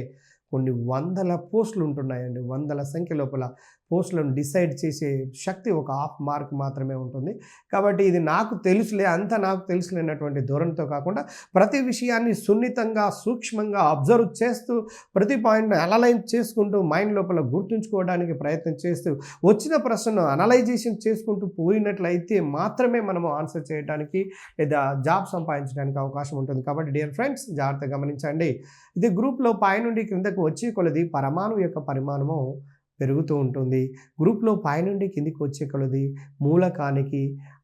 A: కొన్ని వందల పోస్టులు ఉంటున్నాయండి. వందల సంఖ్య లోపల పోస్టులను డిసైడ్ చేసే శక్తి ఒక హాఫ్ మార్క్ మాత్రమే ఉంటుంది. కాబట్టి ఇది నాకు తెలుసులేనటువంటి ధోరణితో కాకుండా ప్రతి విషయాన్ని సున్నితంగా సూక్ష్మంగా అబ్జర్వ్ చేస్తూ ప్రతి పాయింట్ని అనలైజ్ చేసుకుంటూ మైండ్ లోపల గుర్తుంచుకోవడానికి ప్రయత్నం చేస్తూ వచ్చిన ప్రశ్నను అనలైజేషన్ చేసుకుంటూ పోయినట్లయితే మాత్రమే మనము ఆన్సర్ చేయడానికి లేదా జాబ్ సంపాదించడానికి అవకాశం ఉంటుంది. కాబట్టి డియర్ ఫ్రెండ్స్, జాగ్రత్తగా గమనించండి. ఇది గ్రూప్లో పై నుండి క్రిందకు వచ్చే కొలది పరమాణు యొక్క పరిమాణము పెరుగుతూ ఉంటుంది. గ్రూప్లో పైనుండి కిందికి వచ్చే కొలది మూలకానికి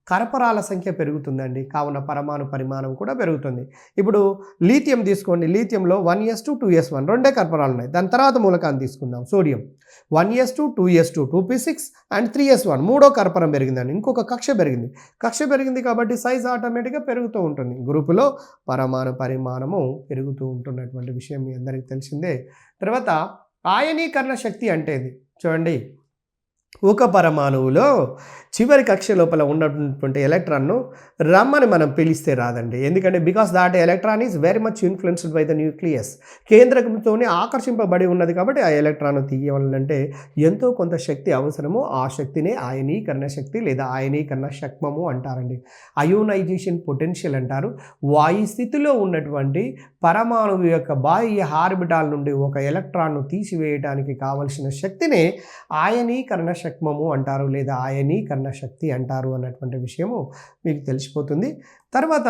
A: కర్పరాల సంఖ్య పెరుగుతుందండి. కావున పరమాణు పరిమాణం కూడా పెరుగుతుంది. ఇప్పుడు లీథియం తీసుకోండి. లీథియంలో 1s2 2s1 రెండే కర్పరాలు ఉన్నాయి. దాని తర్వాత మూలకాన్ని తీసుకుందాం. Sodium 1s2 2s2 2p6 and 3s1 మూడో కర్పరం పెరిగిందండి. ఇంకొక కక్ష పెరిగింది. కక్ష పెరిగింది కాబట్టి సైజ్ ఆటోమేటిక్గా పెరుగుతూ ఉంటుంది. గ్రూపులో పరమాణు పరిమాణము పెరుగుతూ ఉంటున్నటువంటి విషయం మీ అందరికీ తెలిసిందే. తర్వాత ఆయనీకరణ శక్తి అంటే ఇది చూడండి. ఒక పరమాణువులో చివరి కక్ష లోపల ఉన్నటువంటి ఎలక్ట్రాన్ను రమ్మని మనం పిలిస్తే రాదండి. ఎందుకంటే because that electron is very much influenced by the nucleus. కేంద్రకంతోనే ఆకర్షింపబడి ఉన్నది కాబట్టి ఆ ఎలక్ట్రాన్ తీయాలంటే ఎంతో కొంత శక్తి అవసరము. ఆ శక్తినే ఆయనీకరణ శక్తి లేదా ఆయనీకరణ శక్మము అంటారండి. అయోనైజేషన్ పొటెన్షియల్ అంటారు. వాయు స్థితిలో ఉన్నటువంటి పరమాణువు యొక్క బాహ్య ఆర్బిటాల్ నుండి ఒక ఎలక్ట్రాన్ను తీసివేయడానికి కావలసిన శక్తినే ఆయనీకరణ శక్మము అంటారు లేదా ఆయనీకరణ శక్తి అంటారు అన్నటువంటి విషయము మీకు తెలిసిపోతుంది. తర్వాత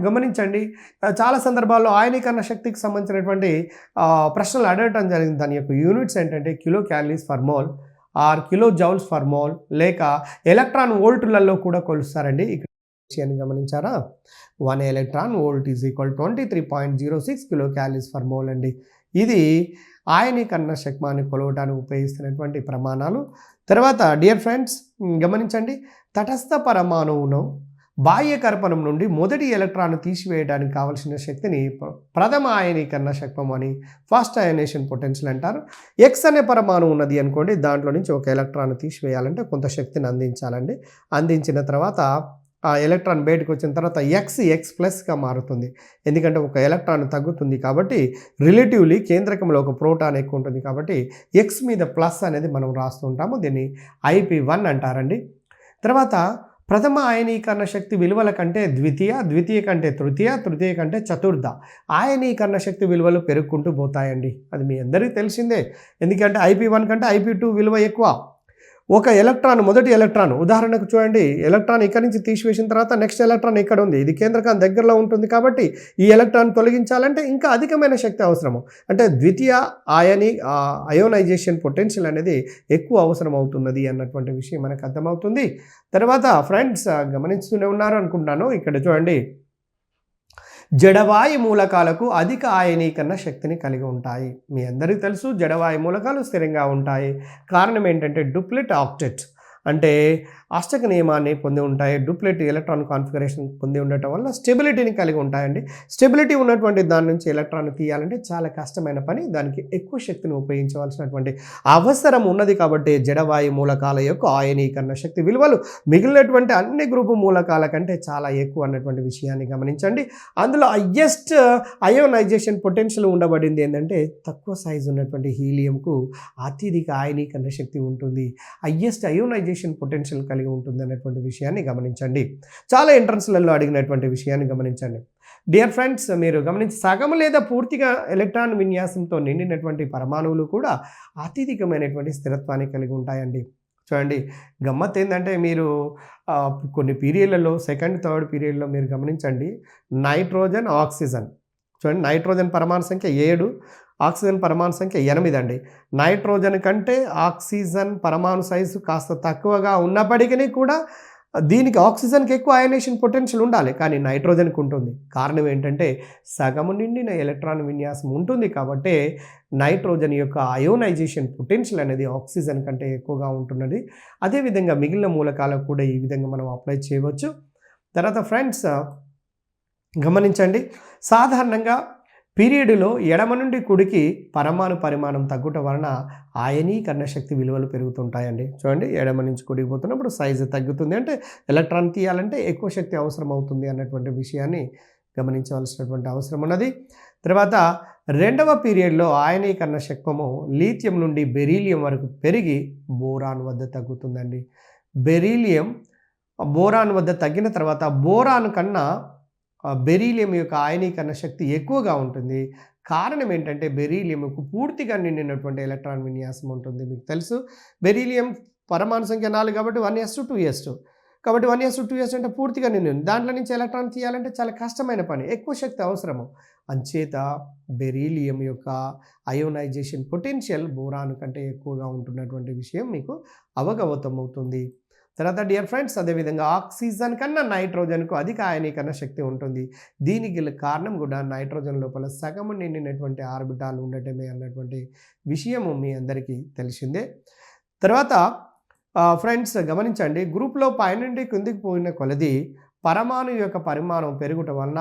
A: గమనించండి, చాలా సందర్భాల్లో ఆయనీకరణ శక్తికి సంబంధించినటువంటి ప్రశ్నలు అడగటం జరిగింది. దాని యొక్క యూనిట్స్ ఏంటంటే kilo calories per mole or kilo joules per mole లేక ఎలక్ట్రాన్ వోల్టులలో కూడా కొలుస్తారండి. ఇక్కడ విషయాన్ని గమనించారా? 1 electron volt is equal 23.06 kilo calories per mole అండి. ఇది ఆయనీకరణ శక్మాన్ని కొలవడానికి ఉపయోగిస్తున్నటువంటి ప్రమాణాలు. తర్వాత డియర్ ఫ్రెండ్స్ గమనించండి, తటస్థ పరమాణువును బాహ్య కర్పణం నుండి మొదటి ఎలక్ట్రాన్ తీసివేయడానికి కావలసిన శక్తిని ప్రథమ ఆయనీకరణ శక్మం అని ఫస్ట్ అయనేషన్ పొటెన్షియల్ అంటారు. ఎక్స్ అనే పరమాణువు ఉన్నది అనుకోండి, దాంట్లో నుంచి ఒక ఎలక్ట్రాన్ తీసివేయాలంటే కొంత శక్తిని అందించాలండి. అందించిన తర్వాత ఆ ఎలక్ట్రాన్ బయటకు వచ్చిన తర్వాత ఎక్స్ ప్లస్గా మారుతుంది. ఎందుకంటే ఒక ఎలక్ట్రాన్ తగ్గుతుంది కాబట్టి రిలేటివ్లీ కేంద్రకంలో ఒక ప్రోటాన్ ఎక్కువ ఉంటుంది కాబట్టి ఎక్స్ మీద ప్లస్ అనేది మనం రాస్తుంటాము. దీన్ని IP1 అంటారండి. తర్వాత ప్రథమ ఆయనీకరణ శక్తి విలువల కంటే ద్వితీయ కంటే తృతీయ కంటే చతుర్థ ఆయనీకరణ శక్తి విలువలు పెరుగుకుంటూ పోతాయండి. అది మీ అందరికీ తెలిసిందే. ఎందుకంటే IP1 కంటే IP2 విలువ ఎక్కువ. ఒక ఎలక్ట్రాన్ మొదటి ఎలక్ట్రాన్ ఉదాహరణకు చూడండి, ఎలక్ట్రాన్ ఇక్కడ నుంచి తీసివేసిన తర్వాత నెక్స్ట్ ఎలక్ట్రాన్ ఇక్కడ ఉంది. ఇది కేంద్రకం దగ్గరలో ఉంటుంది కాబట్టి ఈ ఎలక్ట్రాన్ తొలగించాలంటే ఇంకా అధికమైన శక్తి అవసరము. అంటే ద్వితీయ అయోనైజేషన్ పొటెన్షియల్ అనేది ఎక్కువ అవసరం అవుతున్నది అన్నటువంటి విషయం మనకు అర్థమవుతుంది. తర్వాత ఫ్రెండ్స్ గమనిస్తూనే ఉన్నారు అనుకుంటాను. ఇక్కడ చూడండి, జడవాయు మూలకాలకు అధిక ఆయనీకరణ శక్తిని కలిగి ఉంటాయి. మీ అందరికీ తెలుసు జడవాయు మూలకాలు స్థిరంగా ఉంటాయి. కారణం ఏంటంటే డూప్లెట్ ఆక్టెట్ అంటే అష్టక నియమాన్ని పొంది ఉంటాయి. డూప్లెట్ ఎలక్ట్రాన్ కాన్ఫిగరేషన్ పొంది ఉండటం వల్ల స్టెబిలిటీని కలిగి ఉంటాయండి. స్టెబిలిటీ ఉన్నటువంటి దాని నుంచి ఎలక్ట్రాన్ తీయాలంటే చాలా కష్టమైన పని. దానికి ఎక్కువ శక్తిని ఉపయోగించవలసినటువంటి అవసరం ఉన్నది కాబట్టి జడవాయు మూలకాల యొక్క ఆయనీకరణ శక్తి విలువలు మిగిలినటువంటి అన్ని గ్రూపు మూలకాల కంటే చాలా ఎక్కువ అన్నటువంటి విషయాన్ని గమనించండి. అందులో హైయెస్ట్ అయోనైజేషన్ పొటెన్షియల్ ఉండబడింది ఏంటంటే తక్కువ సైజు ఉన్నటువంటి హీలియంకు అత్యధిక ఆయనీకరణ శక్తి ఉంటుంది. హైయెస్ట్ అయోనైజేషన్ పొటెన్షియల్ కలిగి ఉంటుంది అన్నటువంటి విషయాన్ని గమనించండి. చాలా ఎంట్రన్స్లలో అడిగినటువంటి విషయాన్ని గమనించండి. డియర్ ఫ్రెండ్స్, మీరు గమనించి సగం లేదా పూర్తిగా ఎలక్ట్రాన్ విన్యాసంతో నిండినటువంటి పరమాణువులు కూడా అత్యధికమైనటువంటి స్థిరత్వాన్ని కలిగి ఉంటాయండి. చూడండి, గమ్మత్ ఏంటంటే మీరు కొన్ని పీరియడ్లలో సెకండ్ థర్డ్ పీరియడ్లో మీరు గమనించండి, నైట్రోజన్ ఆక్సిజన్ చూడండి, నైట్రోజన్ పరమాణు సంఖ్య 7, ఆక్సిజన్ పరమాణు సంఖ్య 8 అండి. నైట్రోజన్ కంటే ఆక్సిజన్ పరమాణు సైజు కాస్త తక్కువగా ఉన్నప్పటికీ కూడా దీనికి ఆక్సిజన్కి ఎక్కువ అయనేషన్ పొటెన్షియల్ ఉండాలి, కానీ నైట్రోజన్కి ఉంటుంది. కారణం ఏంటంటే సగము నిండిన ఎలక్ట్రాన్ విన్యాసం ఉంటుంది కాబట్టి నైట్రోజన్ యొక్క అయోనైజేషన్ పొటెన్షియల్ అనేది ఆక్సిజన్ కంటే ఎక్కువగా ఉంటున్నది. అదేవిధంగా మిగిలిన మూలకాలకు కూడా ఈ విధంగా మనం అప్లై చేయవచ్చు. తర్వాత ఫ్రెండ్స్ గమనించండి, సాధారణంగా పీరియడ్లో ఎడమ నుండి కుడికి పరమాణు పరిమాణం తగ్గుట వలన ఆయనీకరణ శక్తి విలువలు పెరుగుతుంటాయండి. చూడండి, ఎడమ నుంచి కుడికి పోతున్నప్పుడు సైజు తగ్గుతుంది, అంటే ఎలక్ట్రాన్ తీయాలంటే ఎక్కువ శక్తి అవసరం అవుతుంది అన్నటువంటి విషయాన్ని గమనించవలసినటువంటి అవసరం ఉన్నది. తర్వాత రెండవ పీరియడ్లో ఆయనీకరణ శక్మము లీథియం నుండి బెరీలియం వరకు పెరిగి బోరాన్ వద్ద తగ్గుతుందండి. బెరీలియం బోరాన్ వద్ద తగ్గిన తర్వాత బోరాన్ కన్నా బెరీలియం యొక్క ఆయనీకరణ శక్తి ఎక్కువగా ఉంటుంది. కారణం ఏంటంటే బెరీలియంకు పూర్తిగా నిండినటువంటి ఎలక్ట్రాన్ విన్యాసం ఉంటుంది. మీకు తెలుసు బెరీలియం పరమాణు సంఖ్య 4 కాబట్టి 1s2 2s2. కాబట్టి 1 ఇయర్స్ 2 ఇయర్స్ అంటే పూర్తిగా నేను దాంట్లో నుంచి ఎలక్ట్రాన్ తీయాలంటే చాలా కష్టమైన పని, ఎక్కువ శక్తి అవసరము. అంచేత బెరీలియం యొక్క అయోనైజేషన్ పొటెన్షియల్ బోరాన్ కంటే ఎక్కువగా ఉంటున్నటువంటి విషయం మీకు అవగతమవుతుంది. తర్వాత డియర్ ఫ్రెండ్స్, అదేవిధంగా ఆక్సిజన్ కన్నా నైట్రోజన్కు అధిక అయనీకరణ శక్తి ఉంటుంది. దీనికి గల కారణం కూడా నైట్రోజన్ లోపల సగము నిండినటువంటి ఆర్బిటాలు ఉండటమే అన్నటువంటి విషయము మీ అందరికీ తెలిసిందే. తర్వాత ఫ్రెండ్స్ గమనించండి, గ్రూప్లో పైనుండి కిందికి పోయిన కొలది పరమాణు యొక్క పరిమాణం పెరుగుట వలన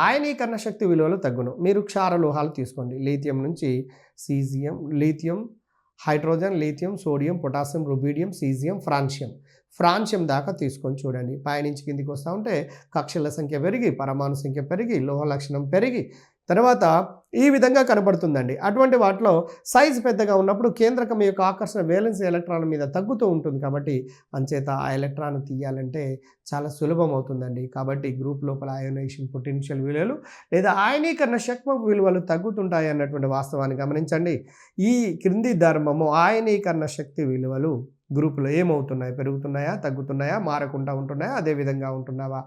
A: ఆయనీకరణ శక్తి విలువలు తగ్గును. మీరు క్షారలోహాలు తీసుకోండి, లిథియం నుంచి caesium, lithium, hydrogen, lithium, sodium, potassium, rubidium, caesium, francium దాకా తీసుకొని చూడండి. పైనుంచి కిందికి వస్తూ ఉంటే కక్షల సంఖ్య పెరిగి, పరమాణు సంఖ్య పెరిగి, లోహ లక్షణం పెరిగి తర్వాత ఈ విధంగా కనబడుతుందండి. అటువంటి వాటిలో సైజు పెద్దగా ఉన్నప్పుడు కేంద్రకం యొక్క ఆకర్షణ వేలెన్స్ ఎలక్ట్రాన్ మీద తగ్గుతూ ఉంటుంది. కాబట్టి అంచేత ఆ ఎలక్ట్రాన్ తీయాలంటే చాలా సులభం అవుతుందండి. కాబట్టి గ్రూప్ లోపల అయోనైజేషన్ పొటెన్షియల్ విలువలు లేదా ఆయనీకరణ శక్తి విలువలు తగ్గుతుంటాయి అన్నటువంటి వాస్తవాన్ని గమనించండి. ఈ క్రింది ధర్మము ఆయనీకరణ శక్తి విలువలు గ్రూపులో ఏమవుతున్నాయి, పెరుగుతున్నాయా, తగ్గుతున్నాయా, మారకుండా ఉంటున్నాయా, అదే విధంగా ఉంటున్నావా,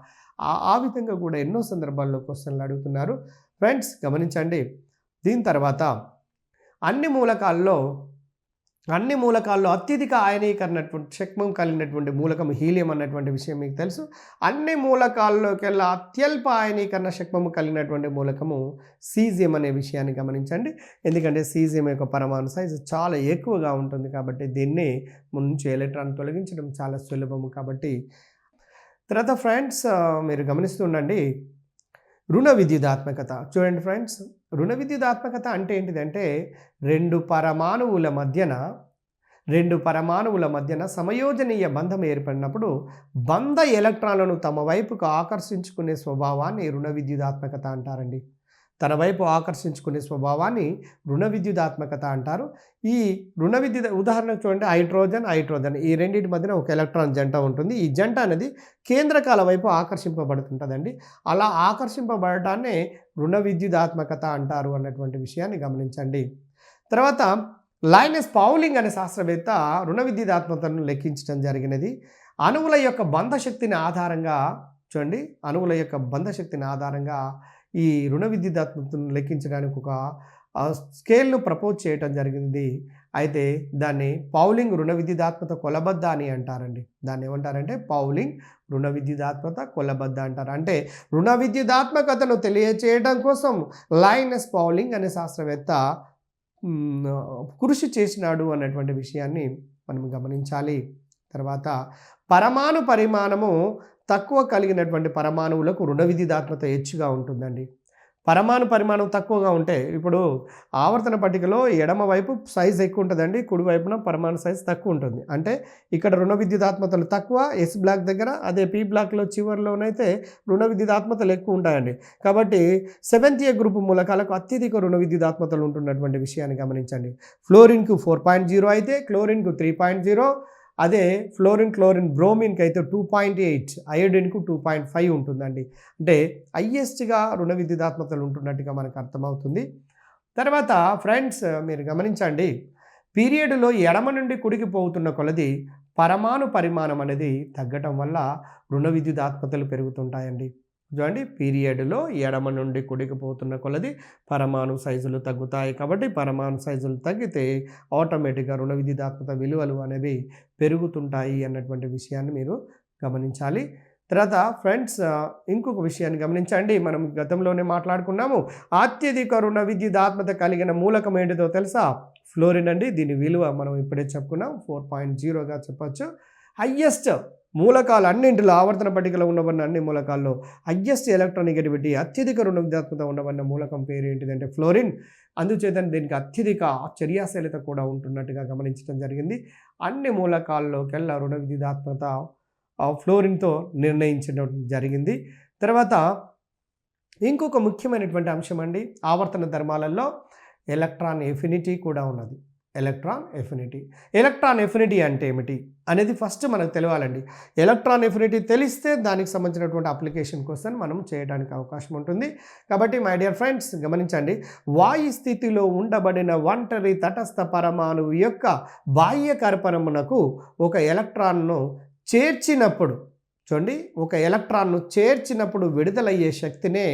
A: ఆ విధంగా కూడా ఎన్నో సందర్భాల్లో క్వశ్చన్లు అడుగుతున్నారు. ఫ్రెండ్స్ గమనించండి, దీని తర్వాత అన్ని మూలకాల్లో అత్యధిక ఆయనీకరణ శక్తి కలిగినటువంటి మూలకం హీలియం అన్నటువంటి విషయం మీకు తెలుసు. అన్ని మూలకాల్లోకెల్లా అత్యల్ప ఆయనీకరణ శక్తి కలిగినటువంటి మూలకము సీజియం అనే విషయాన్ని గమనించండి. ఎందుకంటే సీజియం యొక్క పరమాణు సైజు చాలా ఎక్కువగా ఉంటుంది కాబట్టి దీన్ని నుంచి ఎలక్ట్రాన్ తొలగించడం చాలా సులభము. కాబట్టి తర్వాత ఫ్రెండ్స్ మీరు గమనిస్తుండండి, రుణ విద్యుదాత్మకత. చూడండి ఫ్రెండ్స్, రుణ విద్యుదాత్మకత అంటే ఏంటిదంటే రెండు పరమాణువుల మధ్యన సమయోజనీయ బంధం ఏర్పడినప్పుడు బంధ ఎలక్ట్రాన్లను తమ వైపుకు ఆకర్షించుకునే స్వభావాన్ని రుణ విద్యుదాత్మకత అంటారండి. తన వైపు ఆకర్షించుకునే స్వభావాన్ని రుణ విద్యుదాత్మకత అంటారు. ఈ రుణ విద్యుత్ ఉదాహరణకు చూడండి, హైడ్రోజన్ ఈ రెండింటి మధ్యన ఒక ఎలక్ట్రాన్ జంట ఉంటుంది. ఈ జంట అనేది కేంద్రకాల వైపు ఆకర్షింపబడుతుంటుందండి. అలా ఆకర్షింపబడటాన్నే రుణ విద్యుదాత్మకత అంటారు అన్నటువంటి విషయాన్ని గమనించండి. తర్వాత లైనస్ పౌలింగ్ అనే శాస్త్రవేత్త రుణ విద్యుదాత్మకతను లెక్కించడం జరిగినది. అణువుల యొక్క బంధశక్తిని ఆధారంగా ఈ రుణ విద్యుదాత్మకతను లెక్కించడానికి ఒక స్కేల్ను ప్రపోజ్ చేయటం జరిగింది. అయితే దాన్ని పౌలింగ్ రుణ విద్యుదాత్మక కొలబద్ద అని అంటారండి. దాన్ని ఏమంటారంటే పౌలింగ్ రుణ విద్యుదాత్మక కొలబద్ద అంటారు. అంటే రుణ విద్యుదాత్మకతను తెలియచేయడం కోసం లైనస్ పౌలింగ్ అనే శాస్త్రవేత్త కృషి చేసినాడు అన్నటువంటి విషయాన్ని మనం గమనించాలి. తర్వాత పరమాణు పరిమాణము తక్కువ కలిగినటువంటి పరమాణువులకు రుణ విద్యుదాత్మకత హెచ్చుగా ఉంటుందండి. పరమాణు పరిమాణం తక్కువగా ఉంటే, ఇప్పుడు ఆవర్తన పట్టికలో ఎడమ వైపు సైజ్ ఎక్కువ ఉంటుందండి, కుడి వైపున పరమాణు సైజ్ తక్కువ ఉంటుంది. అంటే ఇక్కడ రుణ విద్యుదాత్మకతలు తక్కువ ఎస్ బ్లాక్ దగ్గర, అదే పి బ్లాక్లో చివరిలోనైతే రుణ విద్యుదాత్మకతలు ఎక్కువ ఉంటాయండి. కాబట్టి 7th A గ్రూపు మూలకాలకు అత్యధిక రుణ విద్యుదాత్మకతలు ఉంటున్నటువంటి విషయాన్ని గమనించండి. ఫ్లోరిన్కు 4.0 అయితే క్లోరిన్కు 3.0, అదే క్లోరిన్ బ్రోమిన్కి అయితే 2.8, అయోడిన్కు 2.5 ఉంటుందండి. అంటే హైయెస్ట్గా రుణ విద్యుదాత్మకతలు ఉంటున్నట్టుగా మనకు అర్థమవుతుంది. తర్వాత ఫ్రెండ్స్ మీరు గమనించండి, పీరియడ్లో ఎడమ నుండి కుడికి పోతున్న కొలది పరమాణు పరిమాణం అనేది తగ్గటం వల్ల రుణ విద్యుదాత్మకతలు పెరుగుతుంటాయండి. చూడండి, పీరియడ్లో ఎడమ నుండి కుడికి పోతున్న కొలది పరమాణు సైజులు తగ్గుతాయి. కాబట్టి పరమాణు సైజులు తగ్గితే ఆటోమేటిక్గా రుణ విద్యుదాత్మక విలువలు అనేవి పెరుగుతుంటాయి అన్నటువంటి విషయాన్ని మీరు గమనించాలి. తర్వాత ఫ్రెండ్స్ ఇంకొక విషయాన్ని గమనించండి, మనం గతంలోనే మాట్లాడుకున్నాము. అత్యధిక రుణ విద్యుదాత్మకత కలిగిన మూలకం ఏంటిదో తెలుసా? ఫ్లోరిన్ అండి. దీని విలువ మనం ఇప్పుడే చెప్పుకున్నాం, 4.0గా చెప్పచ్చు. హయ్యెస్ట్ మూలకాలు అన్నింటిలో ఆవర్తన పట్టికలో ఉండబడిన అన్ని మూలకాల్లో హయ్యెస్ట్ ఎలక్ట్రానెగటివిటీ అత్యధిక రుణ విద్యుదాత్మకత ఉండబడిన మూలకం పేరు ఏంటిదంటే ఫ్లోరిన్. అందుచేత దీనికి అత్యధిక చర్యాశీలత కూడా ఉంటున్నట్టుగా గమనించడం జరిగింది. అన్ని మూలకాల్లోకెల్లా రుణ విద్యుదాత్మకత ఫ్లోరిన్తో నిర్ణయించడం జరిగింది. తర్వాత ఇంకొక ముఖ్యమైనటువంటి అంశం అండి, ఆవర్తన ధర్మాలలో ఎలక్ట్రాన్ ఎఫినిటీ కూడా ఉన్నది. ఎలక్ట్రాన్ ఎఫినిటీ అంటే ఏమిటి అనేది ఫస్ట్ మనకు తెలియాలండి. ఎలక్ట్రాన్ ఎఫినిటీ తెలిస్తే దానికి సంబంధించినటువంటి అప్లికేషన్ కోసం మనం చేయడానికి అవకాశం ఉంటుంది. కాబట్టి మై డియర్ ఫ్రెండ్స్ గమనించండి, వాయు స్థితిలో ఉండబడిన ఒంటరి తటస్థ పరమాణువు యొక్క బాహ్య కర్పణమునకు ఒక ఎలక్ట్రాన్ను చేర్చినప్పుడు, చూడండి, ఒక ఎలక్ట్రాన్ను చేర్చినప్పుడు విడుదలయ్యే శక్తినే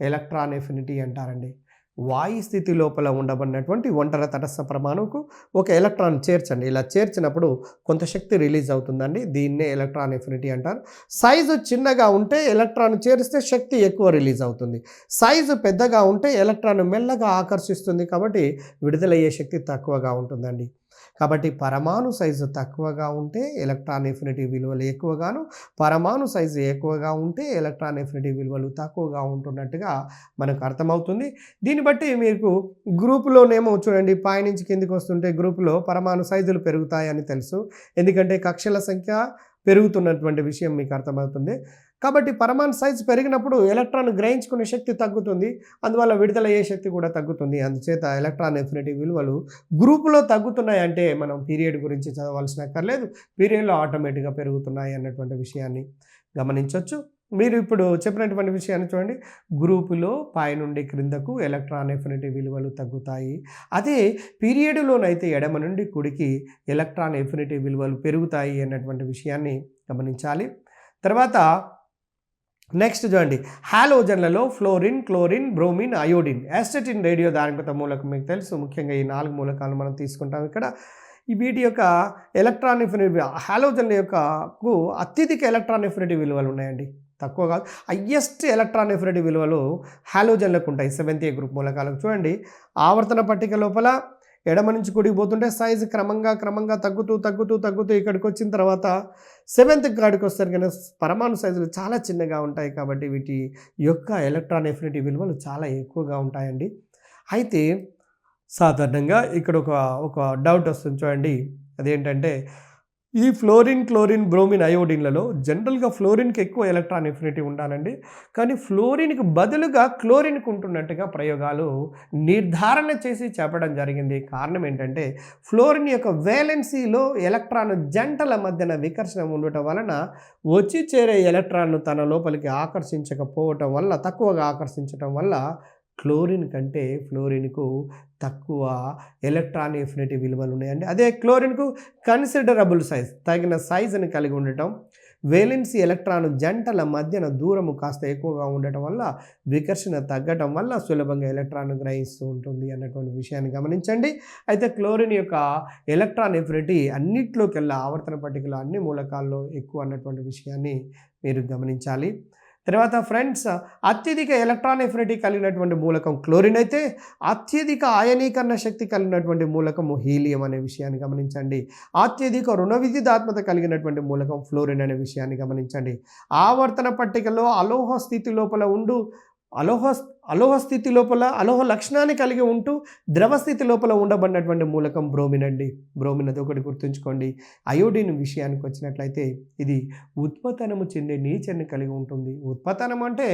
A: ఎలక్ట్రాన్ ఎఫినిటీ అంటారండి. వాయు స్థితి లోపల ఉండబడినటువంటి ఒంటరి తటస్థ పరమాణువుకు ఒక ఎలక్ట్రాన్ చేర్చండి. ఇలా చేర్చినప్పుడు కొంత శక్తి రిలీజ్ అవుతుందండి. దీన్నే ఎలక్ట్రాన్ ఎఫినిటీ అంటారు. సైజు చిన్నగా ఉంటే ఎలక్ట్రాన్ చేరిస్తే శక్తి ఎక్కువ రిలీజ్ అవుతుంది. సైజు పెద్దగా ఉంటే ఎలక్ట్రాన్ మెల్లగా ఆకర్షిస్తుంది కాబట్టి విడుదలయ్యే శక్తి తక్కువగా ఉంటుందండి. కాబట్టి పరమాణు సైజు తక్కువగా ఉంటే ఎలక్ట్రాన్ ఎఫినిటీ విలువలు ఎక్కువగాను, పరమాణు సైజు ఎక్కువగా ఉంటే ఎలక్ట్రాన్ ఎఫినిటీ విలువలు తక్కువగా ఉంటున్నట్టుగా మనకు అర్థమవుతుంది. దీన్ని బట్టి మీకు గ్రూపులోనేమో చూడండి, పైనుంచి కిందికి వస్తుంటే గ్రూపులో పరమాణు సైజులు పెరుగుతాయని తెలుసు. ఎందుకంటే కక్షల సంఖ్య పెరుగుతున్నటువంటి విషయం మీకు అర్థమవుతుంది. కాబట్టి పరమాణు సైజు పెరిగినప్పుడు ఎలక్ట్రాన్ గ్రహించుకునే శక్తి తగ్గుతుంది, అందువల్ల విడుదలయ్యే శక్తి కూడా తగ్గుతుంది. అందుచేత ఎలక్ట్రాన్ ఎఫినిటీ విలువలు గ్రూపులో తగ్గుతున్నాయి అంటే మనం పీరియడ్ గురించి చదవాల్సిన అక్కర్లేదు, పీరియడ్లో ఆటోమేటిక్గా పెరుగుతున్నాయి అన్నటువంటి విషయాన్ని గమనించవచ్చు. మీరు ఇప్పుడు చెప్పినటువంటి విషయాన్ని చూడండి, గ్రూపులో పై నుండి క్రిందకు ఎలక్ట్రాన్ ఎఫినిటీ విలువలు తగ్గుతాయి. అదే పీరియడ్లోనైతే ఎడమ నుండి కుడికి ఎలక్ట్రాన్ ఎఫినిటీ విలువలు పెరుగుతాయి అన్నటువంటి విషయాన్ని గమనించాలి. తర్వాత నెక్స్ట్ చూడండి, హాలోజన్లలో fluorine, chlorine, bromine, iodine, astatine, radio ధార్మికత మూలకం మీకు తెలుసు. ముఖ్యంగా ఈ 4 మూలకాలను మనం తీసుకుంటాం ఇక్కడ. వీటి యొక్క ఎలక్ట్రాన్ ఎఫినిటీ హాలోజన్ల యొక్కకు అత్యధిక ఎలక్ట్రాన్ ఎఫినిటీ విలువలు ఉన్నాయండి, తక్కువ కాదు. హయ్యెస్ట్ ఎలక్ట్రాన్ ఎఫినిటీ విలువలు హాలోజన్లకు ఉంటాయి, 7th గ్రూప్ మూలకాలకు. చూడండి, ఆవర్తన పట్టిక లోపల ఎడమ నుంచి కుడికి పోతుంటే సైజు క్రమంగా తగ్గుతూ ఇక్కడికి వచ్చిన తర్వాత 7th కాడికి వస్తారు కానీ పరమాణు సైజులు చాలా చిన్నగా ఉంటాయి. కాబట్టి వీటి యొక్క ఎలక్ట్రాన్ ఎఫినిటీ విలువలు చాలా ఎక్కువగా ఉంటాయండి. అయితే సాధారణంగా ఇక్కడ ఒక డౌట్ వస్తుంది చూడండి, అదేంటంటే ఈ ఫ్లోరిన్, క్లోరిన్, బ్రోమిన్, అయోడిన్లలో జనరల్గా ఫ్లోరిన్కి ఎక్కువ ఎలక్ట్రాన్ ఎఫినిటీ ఉండాలండి, కానీ ఫ్లోరిన్కి బదులుగా క్లోరిన్కి ఉంటున్నట్టుగా ప్రయోగాలు నిర్ధారణ చేసి చెప్పడం జరిగింది. కారణం ఏంటంటే ఫ్లోరిన్ యొక్క వేలెన్సీలో ఎలక్ట్రాన్ జంటల మధ్యన వికర్షణ ఉండటం వలన వచ్చి చేరే ఎలక్ట్రాన్ను తన లోపలికి ఆకర్షించకపోవటం వల్ల, తక్కువగా ఆకర్షించటం వల్ల క్లోరిన్ కంటే ఫ్లోరిన్కు తక్కువ ఎలక్ట్రాన్ ఎఫినిటీ విలువలు ఉన్నాయండి. అదే క్లోరిన్కు కన్సిడరబుల్ సైజ్, తగిన సైజుని కలిగి ఉండటం, వేలెన్సీ ఎలక్ట్రాన్ జంటల మధ్యన దూరము కాస్త ఎక్కువగా ఉండటం వల్ల వికర్షణ తగ్గటం వల్ల సులభంగా ఎలక్ట్రాన్ గ్రహిస్తూ ఉంటుంది అన్నటువంటి విషయాన్ని గమనించండి. అయితే క్లోరిన్ యొక్క ఎలక్ట్రాన్ ఎఫినిటీ అన్నిట్లోకెల్లా ఆవర్తన పట్టికలో అన్ని మూలకాల్లో ఎక్కువ అన్నటువంటి విషయాన్ని మీరు గమనించాలి. తర్వాత ఫ్రెండ్స్, అత్యధిక ఎలక్ట్రాన్ ఎఫినిటీ కలిగినటువంటి మూలకం క్లోరిన్ అయితే అత్యధిక ఆయనీకరణ శక్తి కలిగినటువంటి మూలకము హీలియం అనే విషయాన్ని గమనించండి. అత్యధిక రుణ విద్యుదాత్మత కలిగినటువంటి మూలకం ఫ్లోరిన్ అనే విషయాన్ని గమనించండి. ఆవర్తన పట్టికలో అలోహ స్థితి లోపల ఉండు అలోహ స్థితి లోపల అలోహ లక్షణాన్ని కలిగి ఉంటూ ద్రవ స్థితి లోపల ఉండబడినటువంటి మూలకం బ్రోమిన్ అండి. బ్రోమిన్ అది ఒకటి గుర్తుంచుకోండి. అయోడిన్ విషయానికి వచ్చినట్లయితే ఇది ఉత్పతనము చెందే నేచర్ని కలిగి ఉంటుంది. ఉత్పతనం అంటే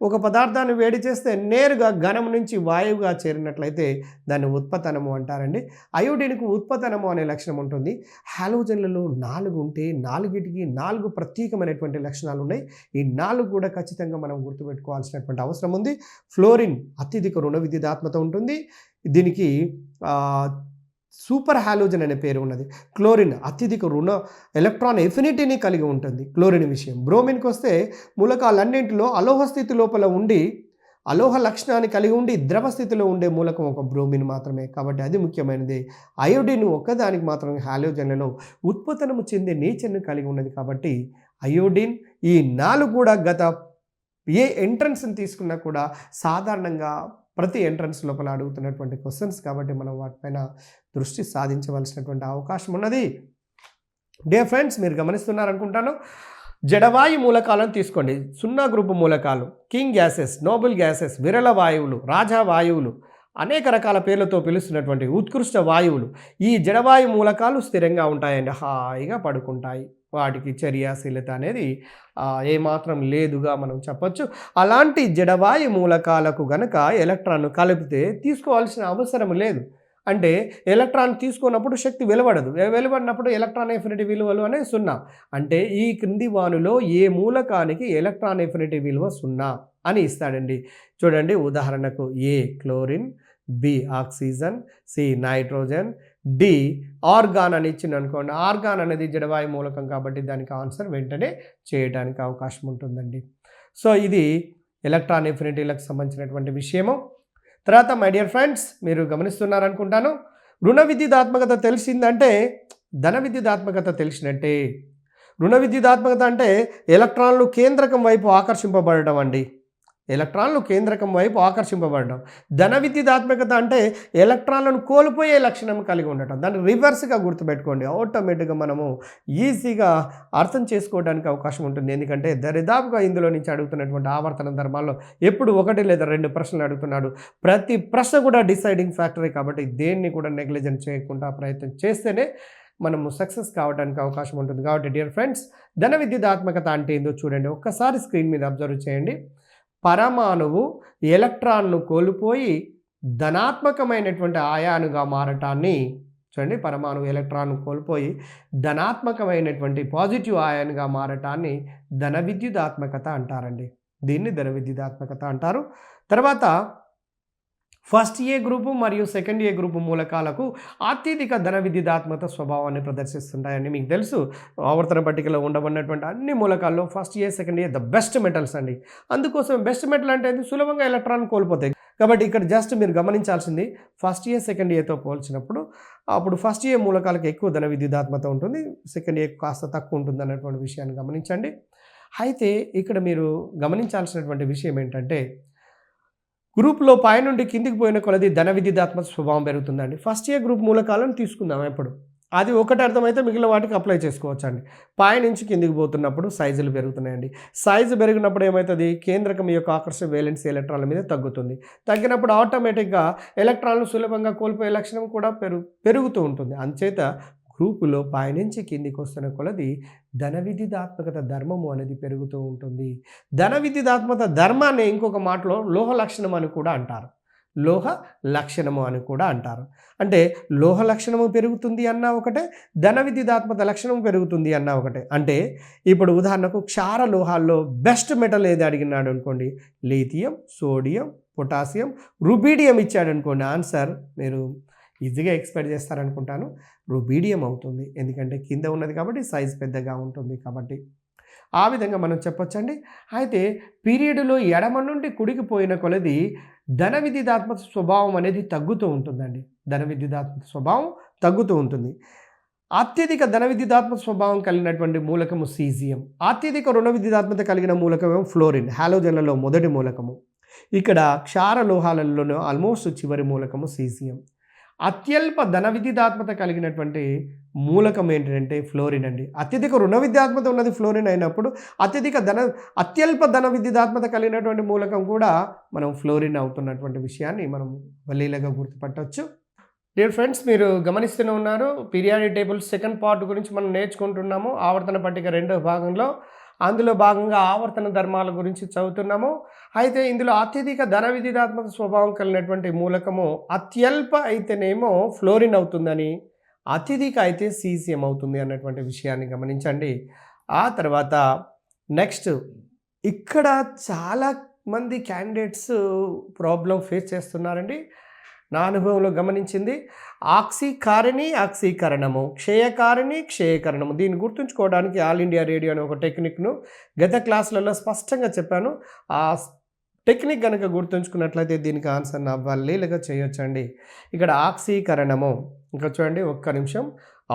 A: ఒక పదార్థాన్ని వేడి చేస్తే నేరుగా ఘనం నుంచి వాయువుగా చేరినట్లయితే దాన్ని ఉత్పతనము అంటారండి. అయోడిన్కు ఉత్పతనము అనే లక్షణం ఉంటుంది. హాలోజన్లలో 4 ఉంటే 4టికి 4 ప్రత్యేకమైనటువంటి లక్షణాలు ఉన్నాయి. ఈ 4 కూడా ఖచ్చితంగా మనం గుర్తుపెట్టుకోవాల్సినటువంటి అవసరం ఉంది. ఫ్లోరిన్ అత్యధిక రుణ విద్యుదాత్మత ఉంటుంది, దీనికి సూపర్ హాలోజన్ అనే పేరు ఉన్నది. క్లోరిన్ అత్యధిక రుణ ఎలక్ట్రాన్ ఎఫినిటీని కలిగి ఉంటుంది క్లోరిన్ విషయం. బ్రోమిన్కి వస్తే మూలకాలన్నింటిలో అలోహ స్థితి లోపల ఉండి అలోహ లక్షణాన్ని కలిగి ఉండి ద్రవ స్థితిలో ఉండే మూలకం ఒక బ్రోమిన్ మాత్రమే, కాబట్టి అది ముఖ్యమైనది. అయోడిన్ ఒక్కదానికి మాత్రమే హాలోజన్లలో ఉత్పతనము చెందే నేచర్ని కలిగి ఉన్నది. కాబట్టి అయోడిన్ ఈ 4 కూడా గత ఏ ఎంట్రన్స్ని తీసుకున్నా కూడా సాధారణంగా ప్రతి ఎంట్రన్స్ లోపల అడుగుతున్నటువంటి క్వశ్చన్స్, కాబట్టి మనం వాటిపైన దృష్టి సాధించవలసినటువంటి అవకాశం ఉన్నది. డియర్ ఫ్రెండ్స్, మీరు గమనిస్తున్నారనుకుంటాను. జడవాయు మూలకాలను తీసుకోండి. 0 గ్రూపు మూలకాలు, కింగ్ గ్యాసెస్, నోబుల్ గ్యాసెస్, విరళ వాయువులు, రాజా వాయువులు, అనేక రకాల పేర్లతో పిలుస్తున్నటువంటి ఉత్కృష్ట వాయువులు. ఈ జడవాయు మూలకాలు స్థిరంగా ఉంటాయండి, హాయిగా పడుకుంటాయి. వాటికి చర్యాశీలత అనేది ఏమాత్రం లేదుగా మనం చెప్పొచ్చు. అలాంటి జడవాయు మూలకాలకు గనక ఎలక్ట్రాన్ను కలిపితే తీసుకోవాల్సిన అవసరం లేదు. అంటే ఎలక్ట్రాన్ తీసుకున్నప్పుడు శక్తి వెలువడదు, వెలువడినప్పుడు ఎలక్ట్రాన్ ఎఫినిటీ విలువలు అనేవి 0. అంటే ఈ క్రింది వానులో ఏ మూలకానికి ఎలక్ట్రాన్ ఎఫినిటీ విలువ 0 అని ఇస్తాడండి. చూడండి, ఉదాహరణకు A chlorine, B oxygen, C nitrogen, D argon అని ఇచ్చింది అనుకోండి. ఆర్గాన్ అనేది జడవాయు మూలకం కాబట్టి దానికి ఆన్సర్ వెంటనే చేయడానికి అవకాశం ఉంటుందండి. సో ఇది ఎలక్ట్రాన్ ఎఫినిటీలకు సంబంధించినటువంటి విషయము. తర్వాత మై డియర్ ఫ్రెండ్స్, మీరు గమనిస్తున్నారనుకుంటాను, రుణ విద్యుదాత్మకత తెలిసిందంటే ధన విద్యుదాత్మకత తెలిసినట్టే. రుణ విద్యుదాత్మకత అంటే ఎలక్ట్రాన్లు కేంద్రకం వైపు ఆకర్షింపబడడం అండి. ఎలక్ట్రాన్లు కేంద్రకం వైపు ఆకర్షింపబడడం. ధన విద్యుదాత్మకత అంటే ఎలక్ట్రాన్లను కోల్పోయే లక్షణం కలిగి ఉండటం. దాన్ని రివర్స్గా గుర్తుపెట్టుకోండి. ఆటోమేటిక్గా మనము ఈజీగా అర్థం చేసుకోవడానికి అవకాశం ఉంటుంది. ఎందుకంటే దరిదాపుగా ఇందులో నుంచి అడుగుతున్నటువంటి ఆవర్తన ధర్మాల్లో ఎప్పుడు 1 లేదా 2 ప్రశ్నలు అడుగుతున్నాడు. ప్రతి ప్రశ్న కూడా డిసైడింగ్ ఫ్యాక్టరే కాబట్టి దేన్ని కూడా నెగ్లిజెంట్ చేయకుండా ప్రయత్నం చేస్తేనే మనము సక్సెస్ కావడానికి అవకాశం ఉంటుంది. కాబట్టి డియర్ ఫ్రెండ్స్, ధన విద్యుదాత్మకత అంటే ఏందో చూడండి. ఒక్కసారి స్క్రీన్ మీద అబ్జర్వ్ చేయండి. పరమాణువు ఎలక్ట్రాన్ను కోల్పోయి ధనాత్మకమైనటువంటి ఆయానుగా మారటాన్ని చూడండి. పరమాణువు ఎలక్ట్రాన్ను కోల్పోయి ధనాత్మకమైనటువంటి పాజిటివ్ ఆయాన్గా మారటాన్ని ధన విద్యుదాత్మకత అంటారండి. దీన్ని ధన విద్యుదాత్మకత అంటారు. తర్వాత ఫస్ట్ ఏ గ్రూపు మరియు సెకండ్ ఏ గ్రూపు మూలకాలకు అత్యధిక ధన విద్యుదాత్మక స్వభావాన్ని ప్రదర్శిస్తుంటాయండి. మీకు తెలుసు, ఆవర్తన పట్టికలో ఉండబడినటువంటి అన్ని మూలకాల్లో first A second A the best metals అండి. అందుకోసం బెస్ట్ మెటల్ అంటే సులభంగా ఎలక్ట్రాన్ కోల్పోతాయి. కాబట్టి ఇక్కడ జస్ట్ మీరు గమనించాల్సింది, ఫస్ట్ ఏ సెకండ్ ఏతో పోల్చినప్పుడు అప్పుడు ఫస్ట్ ఏ మూలకాలకు ఎక్కువ ధన విద్యుదాత్మకత ఉంటుంది, సెకండ్ ఏ కాస్త తక్కువ ఉంటుంది అన్నటువంటి విషయాన్ని గమనించండి. అయితే ఇక్కడ మీరు గమనించాల్సినటువంటి విషయం ఏంటంటే, గ్రూప్లో పైనుండి కిందికి పోయిన కొలది ధన విద్యుదాత్మక స్వభావం పెరుగుతుందండి. ఫస్ట్ ఏ గ్రూప్ మూలకాలను తీసుకుందాం. ఎప్పుడు అది ఒకటి అర్థమైతే మిగిలిన వాటికి అప్లై చేసుకోవచ్చు అండి. పైనుంచి కిందికి పోతున్నప్పుడు సైజులు పెరుగుతున్నాయండి. సైజు పెరిగినప్పుడు ఏమవుతుంది, కేంద్రకం యొక్క ఆకర్షణ వేలెన్స్ ఎలక్ట్రాన్ల మీద తగ్గుతుంది. తగ్గినప్పుడు ఆటోమేటిక్గా ఎలక్ట్రాన్లు సులభంగా కోల్పోయే లక్షణం కూడా పెరుగుతూ ఉంటుంది. అందుచేత గ్రూపులో పైనుంచి కిందికి వస్తున్న కొలది ధన విద్యుదాత్మకత ధర్మము అనేది పెరుగుతూ ఉంటుంది. ధన విద్యుదాత్మకత ధర్మాన్ని ఇంకొక మాటలో లోహ లక్షణం అని కూడా అంటారు. లోహ లక్షణము అని కూడా అంటారు. అంటే లోహ లక్షణము పెరుగుతుంది అన్నా ఒకటే, ధన విద్యుదాత్మకత లక్షణం పెరుగుతుంది అన్నా ఒకటే. అంటే ఇప్పుడు ఉదాహరణకు క్షార లోహాల్లో బెస్ట్ మెటల్ ఏది అడిగినాడు అనుకోండి, లిథియం, సోడియం, పొటాషియం, రుబీడియం ఇచ్చాడు అనుకోండి, ఆన్సర్ మీరు ఈజీగా ఎక్స్పెక్ట్ చేస్తారనుకుంటాను, రుబీడియం అవుతుంది. ఎందుకంటే కింద ఉన్నది కాబట్టి సైజ్ పెద్దగా ఉంటుంది కాబట్టి. ఆ విధంగా మనం చెప్పొచ్చండి. అయితే పీరియడ్లో ఎడమ నుండి కుడికి పోయిన కొలది ధన విద్యుదాత్మక స్వభావం అనేది తగ్గుతూ ఉంటుందండి. ధన విద్యుదాత్మక స్వభావం తగ్గుతూ ఉంటుంది. అత్యధిక ధన విద్యుదాత్మక స్వభావం కలిగినటువంటి మూలకము సీజియం. అత్యధిక రుణ విద్యుదాత్మకత కలిగిన మూలకము ఫ్లోరిన్, హాలోజన్లలో మొదటి మూలకము. ఇక్కడ క్షార లోహాలలోనూ ఆల్మోస్ట్ చివరి మూలకము సీజియం. అత్యల్ప ధన విద్యుదాత్మకత కలిగినటువంటి మూలకం ఏంటంటే ఫ్లోరిన్ అండి. అత్యధిక రుణ విద్యుదాత్మకత ఉన్నది ఫ్లోరిన్ అయినప్పుడు అత్యల్ప ధన విద్యుదాత్మకత కలిగినటువంటి మూలకం కూడా మనం ఫ్లోరిన్ అవుతున్నటువంటి విషయాన్ని మనం వలీలగా గుర్తుపట్టవచ్చు. డియర్ ఫ్రెండ్స్, మీరు గమనిస్తూనే ఉన్నారు, పీరియాడిక్ టేబుల్ సెకండ్ పార్ట్ గురించి మనం నేర్చుకుంటున్నాము. ఆవర్తన పట్టిక 2వ భాగంలో అందులో భాగంగా ఆవర్తన ధర్మాల గురించి చదువుతున్నాము. అయితే ఇందులో అత్యధిక ధన విద్యుదాత్మక స్వభావం కలిగినటువంటి మూలకము అత్యల్ప అయితేనేమో ఫ్లోరిన్ అవుతుందని, అత్యధిక అయితే సీజియం అవుతుంది అన్నటువంటి విషయాన్ని గమనించండి. ఆ తర్వాత నెక్స్ట్ ఇక్కడ చాలా మంది క్యాండిడేట్స్ ప్రాబ్లం ఫేస్ చేస్తున్నారండి. నా అనుభవంలో గమనించింది, ఆక్సీకారిణి ఆక్సీకరణము, క్షయకారిణి క్షయకరణము. దీన్ని గుర్తుంచుకోవడానికి ఆల్ ఇండియా రేడియో అనే ఒక టెక్నిక్ను గత క్లాసులలో స్పష్టంగా చెప్పాను. ఆ టెక్నిక్ కనుక గుర్తుంచుకున్నట్లయితే దీనికి ఆన్సర్ నవ్వలేలుగా చేయొచ్చండి. ఇక్కడ ఆక్సీకరణము, ఇంకా చూడండి ఒక్క నిమిషం,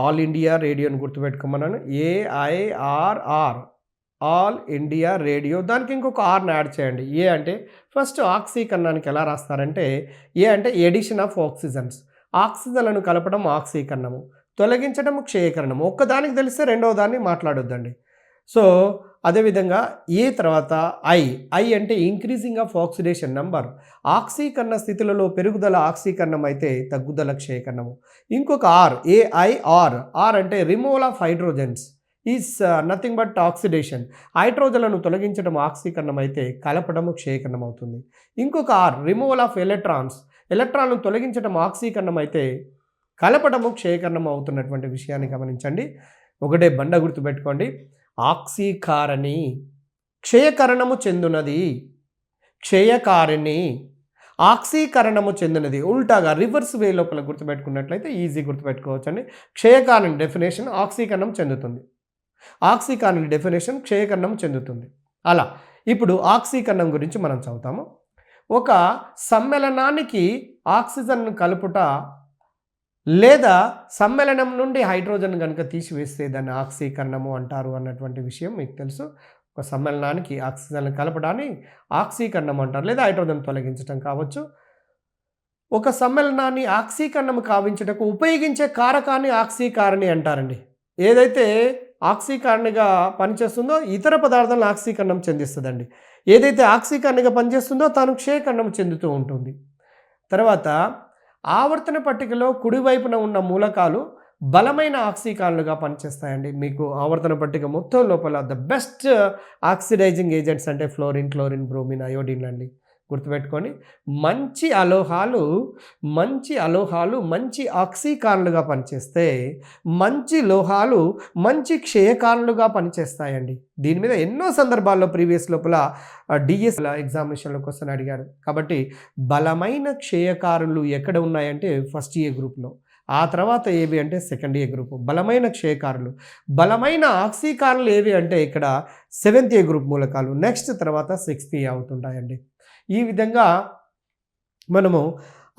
A: ఆల్ ఇండియా రేడియోని గుర్తుపెట్టుకోమన్నాను. AIRR, all India radio. దానికి ఇంకొక ఆర్ని యాడ్ చేయండి. ఏ అంటే ఫస్ట్ ఆక్సీకరణానికి ఎలా రాస్తారంటే, ఏ అంటే ఎడిషన్ ఆఫ్ ఆక్సిజన్స్, ఆక్సిజన్లను కలపడం ఆక్సీకరణము, తొలగించడం క్షయకరణము. ఒక్కదానికి తెలిస్తే రెండవ దాన్ని మాట్లాడొద్దండి. సో అదేవిధంగా ఏ తర్వాత ఐ అంటే ఇంక్రీజింగ్ ఆఫ్ ఆక్సిడేషన్ నంబర్. ఆక్సీకరణ స్థితులలో పెరుగుదల ఆక్సీకరణం అయితే తగ్గుదల క్షయకరణము. ఇంకొక AIR అంటే removal of hydrogens is nothing but oxidation. హైడ్రోజన్లను తొలగించడం ఆక్సీకరణం అయితే కలపడము క్షయకరణం అవుతుంది. ఇంకొక రిమూవల్ ఆఫ్ ఎలక్ట్రాన్లను తొలగించడం ఆక్సీకరణం అయితే కలపడము క్షయకరణం అవుతున్నటువంటి విషయాన్ని గమనించండి. ఒకటే బండ గుర్తుపెట్టుకోండి, ఆక్సీకారణి క్షయకరణము చెందునది, క్షయకారిణి ఆక్సీకరణము చెందినది. ఉల్టాగా రివర్స్ వే లోపల గుర్తుపెట్టుకున్నట్లయితే ఈజీ గుర్తుపెట్టుకోవచ్చండి. క్షయకారణి డెఫినేషన్ ఆక్సీకరణం చెందుతుంది. ఆక్సీకరణి డెఫినేషన్ క్షయకరణం చెందుతుంది. అలా ఇప్పుడు ఆక్సీకరణం గురించి మనం చదువుతాము. ఒక సమ్మేళనానికి ఆక్సిజన్ను కలుపుట లేదా సమ్మేళనం నుండి హైడ్రోజన్ కనుక తీసివేస్తే దాన్ని ఆక్సీకరణము అంటారు అన్నటువంటి విషయం మీకు తెలుసు. ఒక సమ్మేళనానికి ఆక్సిజన్ కలపడాన్ని ఆక్సీకరణం అంటారు, లేదా హైడ్రోజన్ తొలగించడం కావచ్చు. ఒక సమ్మేళనాన్ని ఆక్సీకరణం కావించుటకు ఉపయోగించే కారకాన్ని ఆక్సీకారణి అంటారండి. ఏదైతే ఆక్సీకారణిగా పనిచేస్తుందో ఇతర పదార్థాలను ఆక్సీకరణం చెందిస్తుందండి. ఏదైతే ఆక్సీకరణిగా పనిచేస్తుందో తాను క్షయకరణం చెందుతూ ఉంటుంది. తర్వాత ఆవర్తన పట్టికలో కుడివైపున ఉన్న మూలకాలు బలమైన ఆక్సీకరణలుగా పనిచేస్తాయండి. మీకు ఆవర్తన పట్టిక మొత్తం లోపల ద బెస్ట్ ఆక్సిడైజింగ్ ఏజెంట్స్ అంటే ఫ్లోరిన్, క్లోరిన్, బ్రోమిన్, అయోడిన్ అండి. గుర్తుపెట్టుకొని మంచి అలోహాలు మంచి ఆక్సీకారణలుగా పనిచేస్తే మంచి లోహాలు మంచి క్షయకారణలుగా పనిచేస్తాయండి. దీని మీద ఎన్నో సందర్భాల్లో ప్రీవియస్ లోపల డిఎస్ ఎగ్జామినేషన్లో క్వశ్చన్ అడిగాడు. కాబట్టి బలమైన క్షయకారులు ఎక్కడ ఉన్నాయంటే ఫస్ట్ ఏ గ్రూప్లో, ఆ తర్వాత ఏవి అంటే సెకండ్ ఏ గ్రూప్. బలమైన క్షయకారులు, బలమైన ఆక్సీకారణలు ఏవి అంటే ఇక్కడ 7th ఏ గ్రూప్ మూలకాలు, నెక్స్ట్ తర్వాత 6th ఏ అవుతుంటాయండి. ఈ విధంగా మనము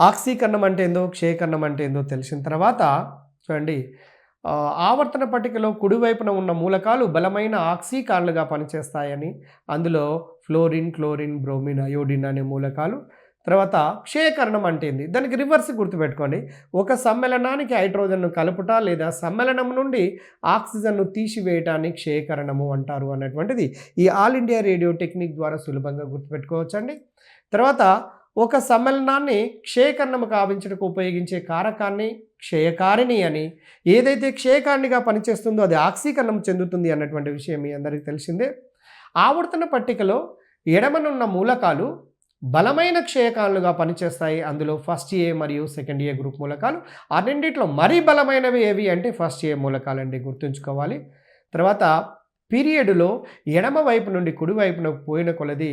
A: ఆక్సీకరణం అంటే ఏందో, క్షయకరణం అంటే ఏందో తెలిసిన తర్వాత చూడండి, ఆవర్తన పట్టికలో కుడివైపున ఉన్న మూలకాలు బలమైన ఆక్సీకరణలుగా పనిచేస్తాయని, అందులో ఫ్లోరిన్, క్లోరిన్, బ్రోమిన్, అయోడిన్ అనే మూలకాలు. తర్వాత క్షయకరణం అంటే ఏంది, దానికి రివర్స్ గుర్తుపెట్టుకోండి. ఒక సమ్మేళనానికి హైడ్రోజన్ను కలుపుట లేదా సమ్మేళనం నుండి ఆక్సిజన్ను తీసివేయటాన్ని క్షయకరణము అంటారు అన్నటువంటిది ఈ ఆల్ ఇండియా రేడియో టెక్నిక్ ద్వారా సులభంగా గుర్తుపెట్టుకోవచ్చండి. తర్వాత ఒక సమ్మేళనాన్ని క్షయకరణము కావించడానికి ఉపయోగించే కారకాన్ని క్షయకారిణి అని, ఏదైతే క్షయకారిణిగా పనిచేస్తుందో అది ఆక్సీకరణం చెందుతుంది అన్నటువంటి విషయం మీ అందరికీ తెలిసిందే. ఆవర్తన పట్టికలో ఎడమనున్న మూలకాలు బలమైన క్షయకారణలుగా పనిచేస్తాయి. అందులో ఫస్ట్ ఏ మరియు సెకండ్ ఏ గ్రూప్ మూలకాలు. ఆ రెండిట్లో మరీ బలమైనవి ఏవి అంటే ఫస్ట్ ఏ మూలకాలండి, గుర్తుంచుకోవాలి. తర్వాత పీరియడ్లో ఎడమ వైపు నుండి కుడివైపునకు పోయిన కొలది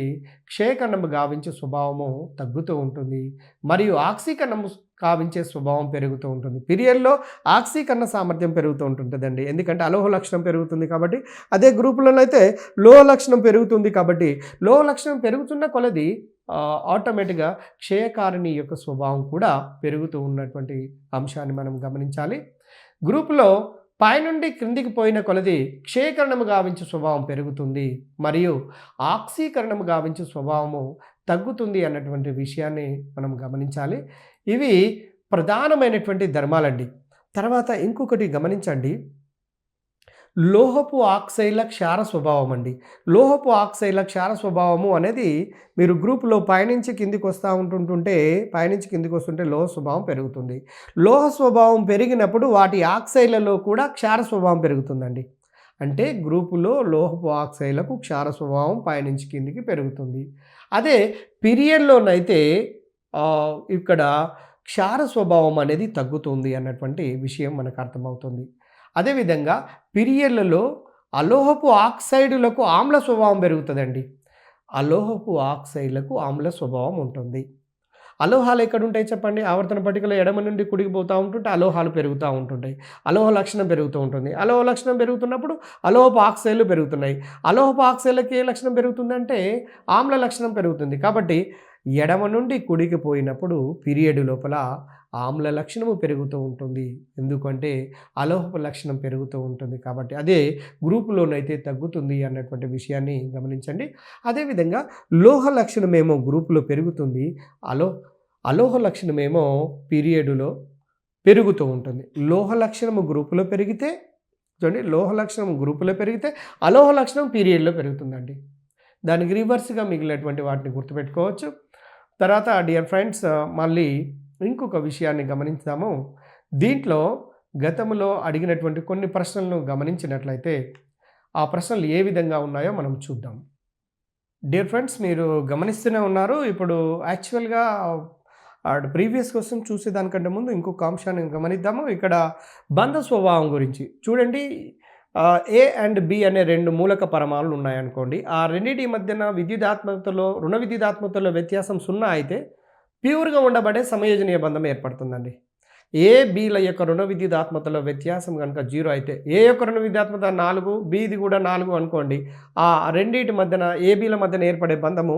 A: క్షయకరణము గావించే స్వభావము తగ్గుతూ ఉంటుంది మరియు ఆక్సీకరణము కావించే స్వభావం పెరుగుతూ ఉంటుంది. పీరియడ్లో ఆక్సీకరణ సామర్థ్యం పెరుగుతూ ఉంటుందండి, ఎందుకంటే అలోహ లక్షణం పెరుగుతుంది కాబట్టి. అదే గ్రూపులలో అయితే లోహ లక్షణం పెరుగుతుంది కాబట్టి లోహ లక్షణం పెరుగుతున్న కొలది ఆటోమేటిక్గా క్షయకారిణి యొక్క స్వభావం కూడా పెరుగుతూ ఉన్నటువంటి అంశాన్ని మనం గమనించాలి. గ్రూపులో పైనుండి క్రిందికి పోయిన కొలది క్షయకరణము గావించే స్వభావం పెరుగుతుంది మరియు ఆక్సీకరణము గావించే స్వభావము తగ్గుతుంది అన్నటువంటి విషయాన్ని మనం గమనించాలి. ఇవి ప్రధానమైనటువంటి ధర్మాలండి. తర్వాత ఇంకొకటి గమనించండి, లోహపు ఆక్సైడ్ల క్షార స్వభావం అండి. లోహపు ఆక్సైడ్ల క్షార స్వభావము అనేది మీరు గ్రూపులో పైనుంచి కిందికి వస్తుంటే లోహ స్వభావం పెరుగుతుంది. లోహ స్వభావం పెరిగినప్పుడు వాటి ఆక్సైడ్లలో కూడా క్షార స్వభావం పెరుగుతుందండి. అంటే గ్రూపులో లోహపు ఆక్సైడ్లకు క్షార స్వభావం పైనుంచి కిందికి పెరుగుతుంది. అదే పీరియడ్లోనైతే ఇక్కడ క్షార స్వభావం అనేది తగ్గుతుంది అన్నటువంటి విషయం మనకు అర్థమవుతుంది. అదేవిధంగా పీరియడ్లలో అలోహపు ఆక్సైడులకు ఆమ్ల స్వభావం పెరుగుతుందండి. అలోహపు ఆక్సైడ్లకు ఆమ్ల స్వభావం ఉంటుంది. అలోహాలు ఎక్కడ ఉంటాయి చెప్పండి? ఆవర్తన పట్టికలో ఎడమ నుండి కుడికి పోతూ ఉంటుంటే అలోహాలు పెరుగుతూ ఉంటుంటాయి. అలోహ లక్షణం పెరుగుతూ ఉంటుంది. అలోహ లక్షణం పెరుగుతున్నప్పుడు అలోహపు ఆక్సైడ్లు పెరుగుతున్నాయి. అలోహపు ఆక్సైడ్లకి ఏ లక్షణం పెరుగుతుందంటే ఆమ్ల లక్షణం పెరుగుతుంది. కాబట్టి ఎడమ నుండి కుడికి పోయినప్పుడు పీరియడ్ లోపల ఆమ్ల లక్షణము పెరుగుతూ ఉంటుంది, ఎందుకంటే అలోహపు లక్షణం పెరుగుతూ ఉంటుంది కాబట్టి. అదే గ్రూపులోనైతే తగ్గుతుంది అన్నటువంటి విషయాన్ని గమనించండి. అదేవిధంగా లోహ లక్షణమేమో గ్రూపులో పెరుగుతుంది, అలోహ లక్షణమేమో పీరియడ్లో పెరుగుతూ ఉంటుంది. లోహ లక్షణము గ్రూపులో పెరిగితే చూడండి, లోహ లక్షణం గ్రూపులో పెరిగితే అలోహ లక్షణం పీరియడ్లో పెరుగుతుందండి. దానికి రివర్స్గా మిగిలినటువంటి వాటిని గుర్తుపెట్టుకోవచ్చు. తర్వాత డియర్ ఫ్రెండ్స్, మళ్ళీ ఇంకొక విషయాన్ని గమనించాము. దీంట్లో గతంలో అడిగినటువంటి కొన్ని ప్రశ్నలను గమనించినట్లయితే ఆ ప్రశ్నలు ఏ విధంగా ఉన్నాయో మనం చూద్దాం. డియర్ ఫ్రెండ్స్, మీరు గమనిస్తూనే ఉన్నారు. ఇప్పుడు యాక్చువల్గా ప్రీవియస్ క్వశ్చన్ చూసేదానికంటే ముందు ఇంకొక అంశాన్ని గమనిద్దాము. ఇక్కడ బంధ స్వభావం గురించి చూడండి. ఏ అండ్ బి అనే రెండు మూలక పరమాణులు ఉన్నాయనుకోండి. ఆ రెండింటి మధ్యన విద్యుదాత్మకతలో రుణ విద్యుదాత్మకతలో వ్యత్యాసం 0 అయితే ప్యూర్గా ఉండబడే సమయోజనీయ బంధం ఏర్పడుతుందండి. ఏ బీల యొక్క రుణ విద్యుదాత్మతలో వ్యత్యాసం కనుక 0 అయితే, ఏ యొక్క రుణ విద్యుదాత్మత 4, బీది కూడా 4 అనుకోండి, ఆ రెండిటి మధ్యన ఏబీల మధ్యన ఏర్పడే బంధము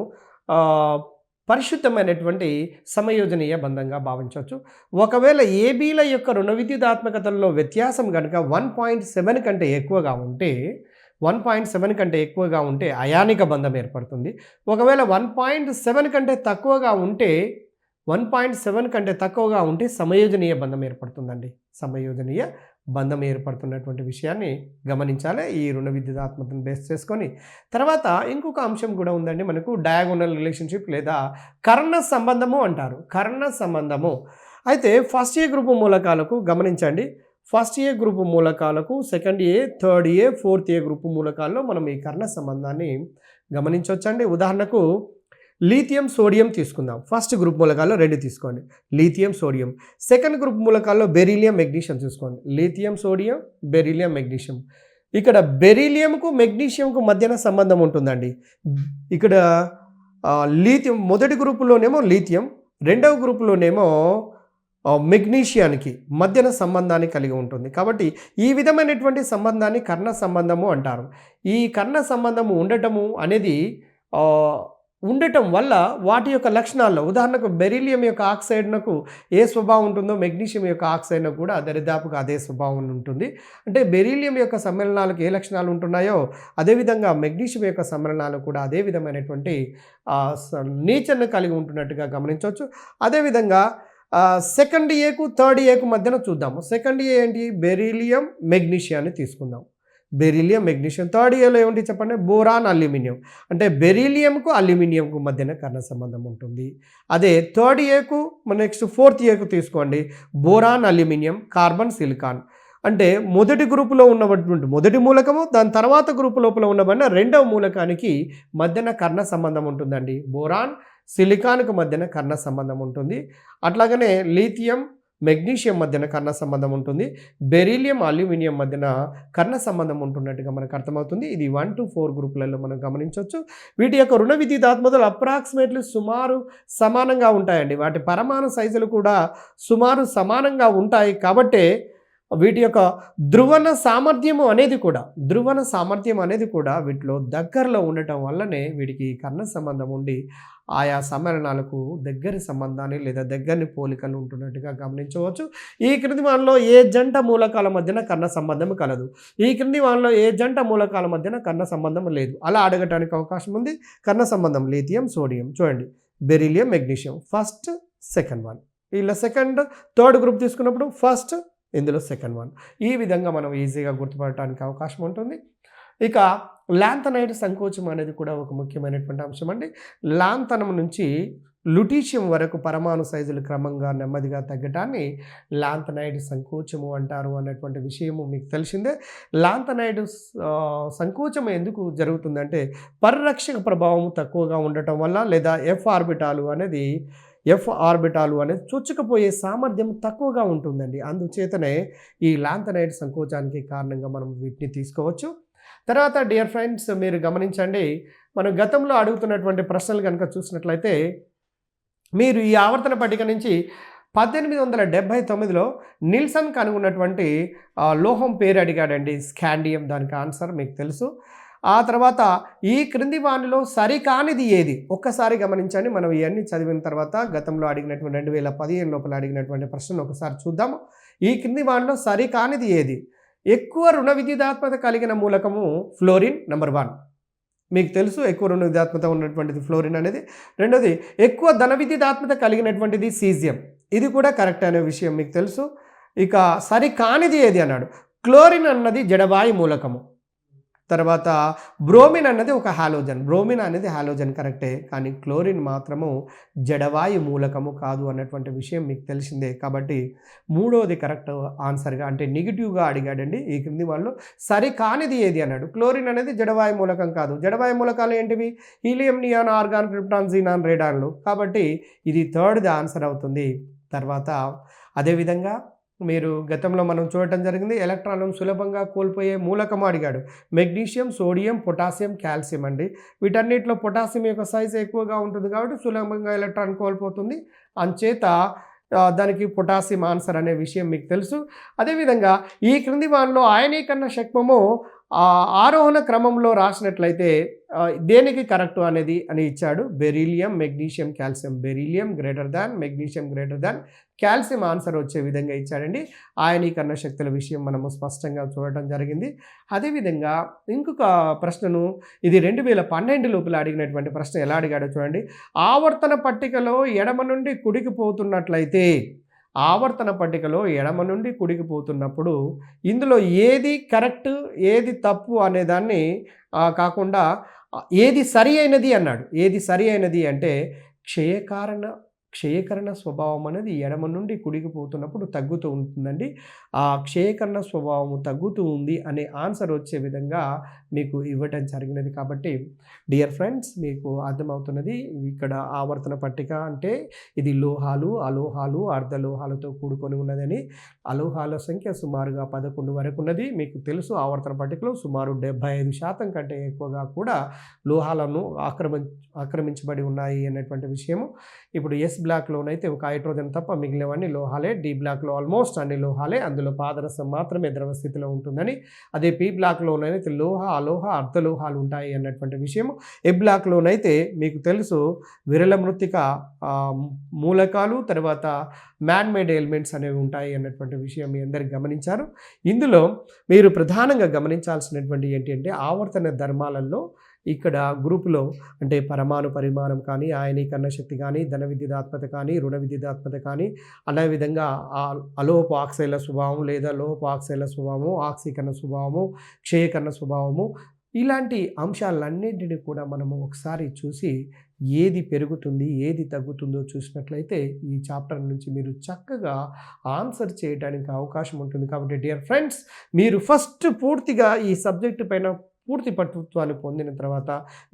A: పరిశుద్ధమైనటువంటి సమయోజనీయ బంధంగా భావించవచ్చు. ఒకవేళ ఏబీల యొక్క రుణ విద్యుదాత్మకతల్లో వ్యత్యాసం కనుక 1.7 కంటే ఎక్కువగా ఉంటే 1.7 కంటే ఎక్కువగా ఉంటే అయానిక బంధం ఏర్పడుతుంది. ఒకవేళ 1.7 కంటే తక్కువగా ఉంటే 1.7 కంటే తక్కువగా ఉంటే సమయోజనీయ బంధం ఏర్పడుతుందండి. సమయోజనీయ బంధం ఏర్పడుతున్నటువంటి విషయాన్ని గమనించాలి ఈ రుణ విద్యుదాత్మకతను బేస్ చేసుకొని. తర్వాత ఇంకొక అంశం కూడా ఉందండి మనకు, డయాగోనల్ రిలేషన్షిప్ లేదా కర్ణ సంబంధము అంటారు. కర్ణ సంబంధము అయితే ఫస్ట్ ఏ గ్రూపు మూలకాలకు గమనించండి. ఫస్ట్ ఏ గ్రూపు మూలకాలకు, second A, third A, fourth A group మూలకాల్లో మనం ఈ కర్ణ సంబంధాన్ని గమనించవచ్చండి. ఉదాహరణకు లీథియం సోడియం తీసుకుందాం. ఫస్ట్ గ్రూప్ మూలకాల్లో 2 తీసుకోండి, లీథియం సోడియం. సెకండ్ గ్రూప్ మూలకాల్లో బెరీలియం మెగ్నీషియం తీసుకోండి. Lithium sodium, beryllium magnesium. ఇక్కడ బెరీలియంకు మెగ్నీషియంకు మధ్యన సంబంధం ఉంటుందండి. ఇక్కడ లీథియం మొదటి గ్రూపులోనేమో లీథియం, రెండవ గ్రూపులోనేమో మెగ్నీషియానికి మధ్యన సంబంధాన్ని కలిగి ఉంటుంది. కాబట్టి ఈ విధమైనటువంటి సంబంధాన్ని కర్ణ సంబంధము అంటారు. ఈ కర్ణ సంబంధము ఉండటం వల్ల వాటి యొక్క లక్షణాల్లో, ఉదాహరణకు బెరీలియం యొక్క ఆక్సైడ్నకు ఏ స్వభావం ఉంటుందో మెగ్నీషియం యొక్క ఆక్సైడ్నకు కూడా దరిదాపుగా అదే స్వభావం ఉంటుంది. అంటే బెరీలియం యొక్క సమ్మేళనాలకు ఏ లక్షణాలు ఉంటున్నాయో అదేవిధంగా మెగ్నీషియం యొక్క సమ్మేళనాలు కూడా అదే విధమైనటువంటి నేచర్ను కలిగి ఉంటున్నట్టుగా గమనించవచ్చు. అదేవిధంగా సెకండ్ ఏకు థర్డ్ ఏకు మధ్యన చూద్దాము. సెకండ్ ఏ ఏంటి? బెరీలియం మెగ్నీషియాన్ని తీసుకుందాం. Beryllium magnesium. థర్డ్ ఏలో ఏమిటి చెప్పండి? Boron aluminium. అంటే బెరీలియంకు అల్యూమినియంకు మధ్యన కర్ణ సంబంధం ఉంటుంది. అదే థర్డ్ ఏకు నెక్స్ట్ ఫోర్త్ ఏకు తీసుకోండి, బోరాన్ అల్యూమినియం, కార్బన్ సిలికాన్. అంటే మొదటి గ్రూపులో ఉన్నటువంటి మొదటి మూలకము, దాని తర్వాత గ్రూపు లోపల ఉన్నబడిన రెండవ మూలకానికి మధ్యన కర్ణ సంబంధం ఉంటుందండి. బోరాన్ సిలికాన్కు మధ్యన కర్ణ సంబంధం ఉంటుంది. అట్లాగనే లీథియం మెగ్నీషియం మధ్యన కర్ణ సంబంధం ఉంటుంది. బెరీలియం అల్యూమినియం మధ్యన కర్ణ సంబంధం ఉంటున్నట్టుగా మనకు అర్థమవుతుంది. ఇది 1 to 4 గ్రూపులలో మనం గమనించవచ్చు. వీటి యొక్క రుణ విద్యుదాత్మకతలు అప్రాక్సిమేట్లీ సుమారు సమానంగా ఉంటాయండి. వాటి పరమాణు సైజులు కూడా సుమారు సమానంగా ఉంటాయి. కాబట్టే వీటి యొక్క ధ్రువణ సామర్థ్యం అనేది కూడా వీటిలో దగ్గరలో ఉండటం వల్లనే వీటికి కర్ణ సంబంధం ఉండి ఆయా సమ్మేళనాలకు దగ్గరి సంబంధాన్ని లేదా దగ్గరని పోలికలు ఉంటున్నట్టుగా గమనించవచ్చు. ఈ క్రింది వానిలో ఏ జంట మూలకాల మధ్యన కర్ణ సంబంధం కలదు? ఈ క్రింది వానిలో ఏ జంట మూలకాల మధ్యన కర్ణ సంబంధం లేదు? అలా అడగటానికి అవకాశం ఉంది. కర్ణ సంబంధం లీథియం సోడియం. చూడండి, beryllium magnesium first, second one. ఇలా సెకండ్ థర్డ్ గ్రూప్ తీసుకున్నప్పుడు ఫస్ట్, ఇందులో సెకండ్ వన్. ఈ విధంగా మనం ఈజీగా గుర్తుపడటానికి అవకాశం ఉంటుంది. ఇక లాంథనైడ్ సంకోచం అనేది కూడా ఒక ముఖ్యమైనటువంటి అంశం అండి. లాంథనం నుంచి లుటీషియం వరకు పరమాణు సైజులు క్రమంగా నెమ్మదిగా తగ్గటాన్ని లాంథనైడ్ సంకోచము అంటారు అన్నటువంటి విషయము మీకు తెలిసిందే. లాంథనైడ్ సంకోచం ఎందుకు జరుగుతుందంటే పరిరక్షక ప్రభావం తక్కువగా ఉండటం వల్ల, లేదా ఎఫ్ ఆర్బిటాలు అనేది చొచ్చుకుపోయే సామర్థ్యం తక్కువగా ఉంటుందండి. అందుచేతనే ఈ లాంథనైడ్ సంకోచానికి కారణంగా మనం వీటిని తీసుకోవచ్చు. తర్వాత డియర్ ఫ్రెండ్స్, మీరు గమనించండి, మనం గతంలో అడుగుతున్నటువంటి ప్రశ్నలు కనుక చూసినట్లయితే, మీరు ఈ ఆవర్తన పట్టిక నుంచి 1879లో నిల్సన్ కనుగొన్నటువంటి లోహం పేరు అడిగాడండి, స్కాండియం. దానికి ఆన్సర్ మీకు తెలుసు. ఆ తర్వాత ఈ క్రింది వానిలో సరికానిది ఏది? ఒక్కసారి గమనించండి. మనం ఇవన్నీ చదివిన తర్వాత గతంలో అడిగినటువంటి 2015 లోపల అడిగినటువంటి ప్రశ్నను ఒకసారి చూద్దాము. ఈ క్రింది వానిలో సరికానిది ఏది? ఎక్కువ రుణ విద్యుదాత్మకత కలిగిన మూలకము ఫ్లోరిన్, నెంబర్ 1. మీకు తెలుసు ఎక్కువ రుణ విద్యుదాత్మకత ఉన్నటువంటిది ఫ్లోరిన్ అనేది. రెండోది ఎక్కువ ధన విద్యుదాత్మకత కలిగినటువంటిది సీజియం. ఇది కూడా కరెక్ట్ అనే విషయం మీకు తెలుసు. ఇక సరికానిది ఏది అన్నాడు. క్లోరిన్ అన్నది జడవాయు మూలకము. తర్వాత బ్రోమిన్ అన్నది ఒక హాలోజన్. బ్రోమిన్ అనేది హాలోజన్ కరెక్టే, కానీ క్లోరిన్ మాత్రము జడవాయు మూలకము కాదు అన్నటువంటి విషయం మీకు తెలిసిందే. కాబట్టి మూడోది కరెక్ట్ ఆన్సర్గా, అంటే నెగిటివ్గా అడిగాడండి. ఈ క్రింది వాళ్ళు సరికానిది ఏది అన్నాడు. క్లోరిన్ అనేది జడవాయు మూలకం కాదు. జడవాయు మూలకాలు ఏంటివి? Helium, neon, argon, krypton, xenon, రేడాన్లు. కాబట్టి ఇది థర్డ్ది ఆన్సర్ అవుతుంది. తర్వాత అదేవిధంగా మీరు గతంలో మనం చూడటం జరిగింది, ఎలక్ట్రాన్లను సులభంగా కోల్పోయే మూలకం అడిగాడు. మెగ్నీషియం, సోడియం, పొటాషియం, కాల్షియం అండి. వీటన్నిటిలో పొటాషియం యొక్క సైజు ఎక్కువగా ఉంటుంది కాబట్టి సులభంగా ఎలక్ట్రాన్ కోల్పోతుంది. అంచేత దానికి పొటాసియం ఆన్సర్ అనే విషయం మీకు తెలుసు. అదేవిధంగా ఈ క్రింది వానిలో ఆయనీకరణ శక్మము ఆరోహణ క్రమంలో రాసినట్లయితే దేనికి కరెక్టు అనేది అని ఇచ్చాడు. Beryllium, magnesium, calcium. Beryllium greater than, magnesium greater than, calcium answer వచ్చే విధంగా ఇచ్చాడండి. ఆయనీకరణ శక్తుల విషయం మనము స్పష్టంగా చూడటం జరిగింది. అదేవిధంగా ఇంకొక ప్రశ్నను ఇది 2012 లోపల అడిగినటువంటి ప్రశ్న ఎలా అడిగాడో చూడండి. ఆవర్తన పట్టికలో ఎడమ నుండి కుడికి పోతున్నట్లయితే, ఆవర్తన పట్టికలో ఎడమ నుండి కుడికి పోతున్నప్పుడు ఇందులో ఏది కరెక్ట్ ఏది తప్పు అనేదాన్ని కాకుండా ఏది సరి అయినది అన్నాడు. ఏది సరి అయినది అంటే క్షయకరణ స్వభావం అనేది ఎడమ నుండి కుడికి పోతున్నప్పుడు తగ్గుతూ ఉంటుందండి. ఆ క్షయకరణ స్వభావము తగ్గుతూ ఉంది అనే ఆన్సర్ వచ్చే విధంగా మీకు ఇవ్వటం జరిగినది. కాబట్టి డియర్ ఫ్రెండ్స్, మీకు అర్థమవుతున్నది ఇక్కడ ఆవర్తన పట్టిక అంటే ఇది లోహాలు, అలోహాలు, అర్ధలోహాలతో కూడుకొని ఉన్నదని. అలోహాల సంఖ్య సుమారుగా 11 వరకు ఉన్నది. మీకు తెలుసు ఆవర్తన పట్టికలో సుమారు 75% కంటే ఎక్కువగా కూడా లోహాలను ఆక్రమించబడి ఉన్నాయి అన్నటువంటి విషయము. ఇప్పుడు ఎస్ బ్లాక్లోనైతే ఒక హైడ్రోజన్ తప్ప మిగిలినవన్నీ లోహాలే. డి బ్లాక్లో ఆల్మోస్ట్ అన్ని లోహాలే, అందులో పాదరసం మాత్రమే ద్రవ స్థితిలో ఉంటుందని. అదే పి బ్లాక్లోనైతే లోహ, అలోహ, అర్ధలోహాలు ఉంటాయి అన్నటువంటి విషయము. ఏ బ్లాక్లోనైతే మీకు తెలుసు విరళ మృత్తిక మూలకాలు, తర్వాత మ్యాన్ మేడ్ ఎలిమెంట్స్ అనేవి ఉంటాయి అన్నటువంటి విషయం మీ అందరికి గమనించారు. ఇందులో మీరు ప్రధానంగా గమనించాల్సినటువంటి ఏంటి అంటే ఆవర్తన ధర్మాలలో ఇక్కడ గ్రూపులో అంటే పరమాణు పరిమాణం కానీ, ఆయనీకరణ శక్తి కానీ, ధన విద్యుదాత్మక కానీ, రుణ విద్యుదాత్మక కానీ, అదేవిధంగా అలోహపు ఆక్సైడ్ల స్వభావం లేదా లోహపు ఆక్సైడ్ల స్వభావము, ఆక్సీకరణ స్వభావము, క్షయకరణ స్వభావము, ఇలాంటి అంశాలన్నింటినీ కూడా మనము ఒకసారి చూసి ఏది పెరుగుతుంది ఏది తగ్గుతుందో చూసినట్లయితే ఈ చాప్టర్ నుంచి మీరు చక్కగా ఆన్సర్ చేయడానికి అవకాశం ఉంటుంది. కాబట్టి డియర్ ఫ్రెండ్స్, మీరు ఫస్ట్ పూర్తిగా ఈ సబ్జెక్టు పైన పూర్తి పట్టుత్వాన్ని పొందిన తర్వాత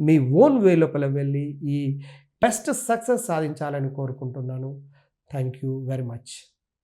A: మీ ఓన్ వే లోపల వెళ్ళి ఈ బెస్ట్ సక్సెస్ సాధించాలని కోరుకుంటున్నాను. Thank you very much.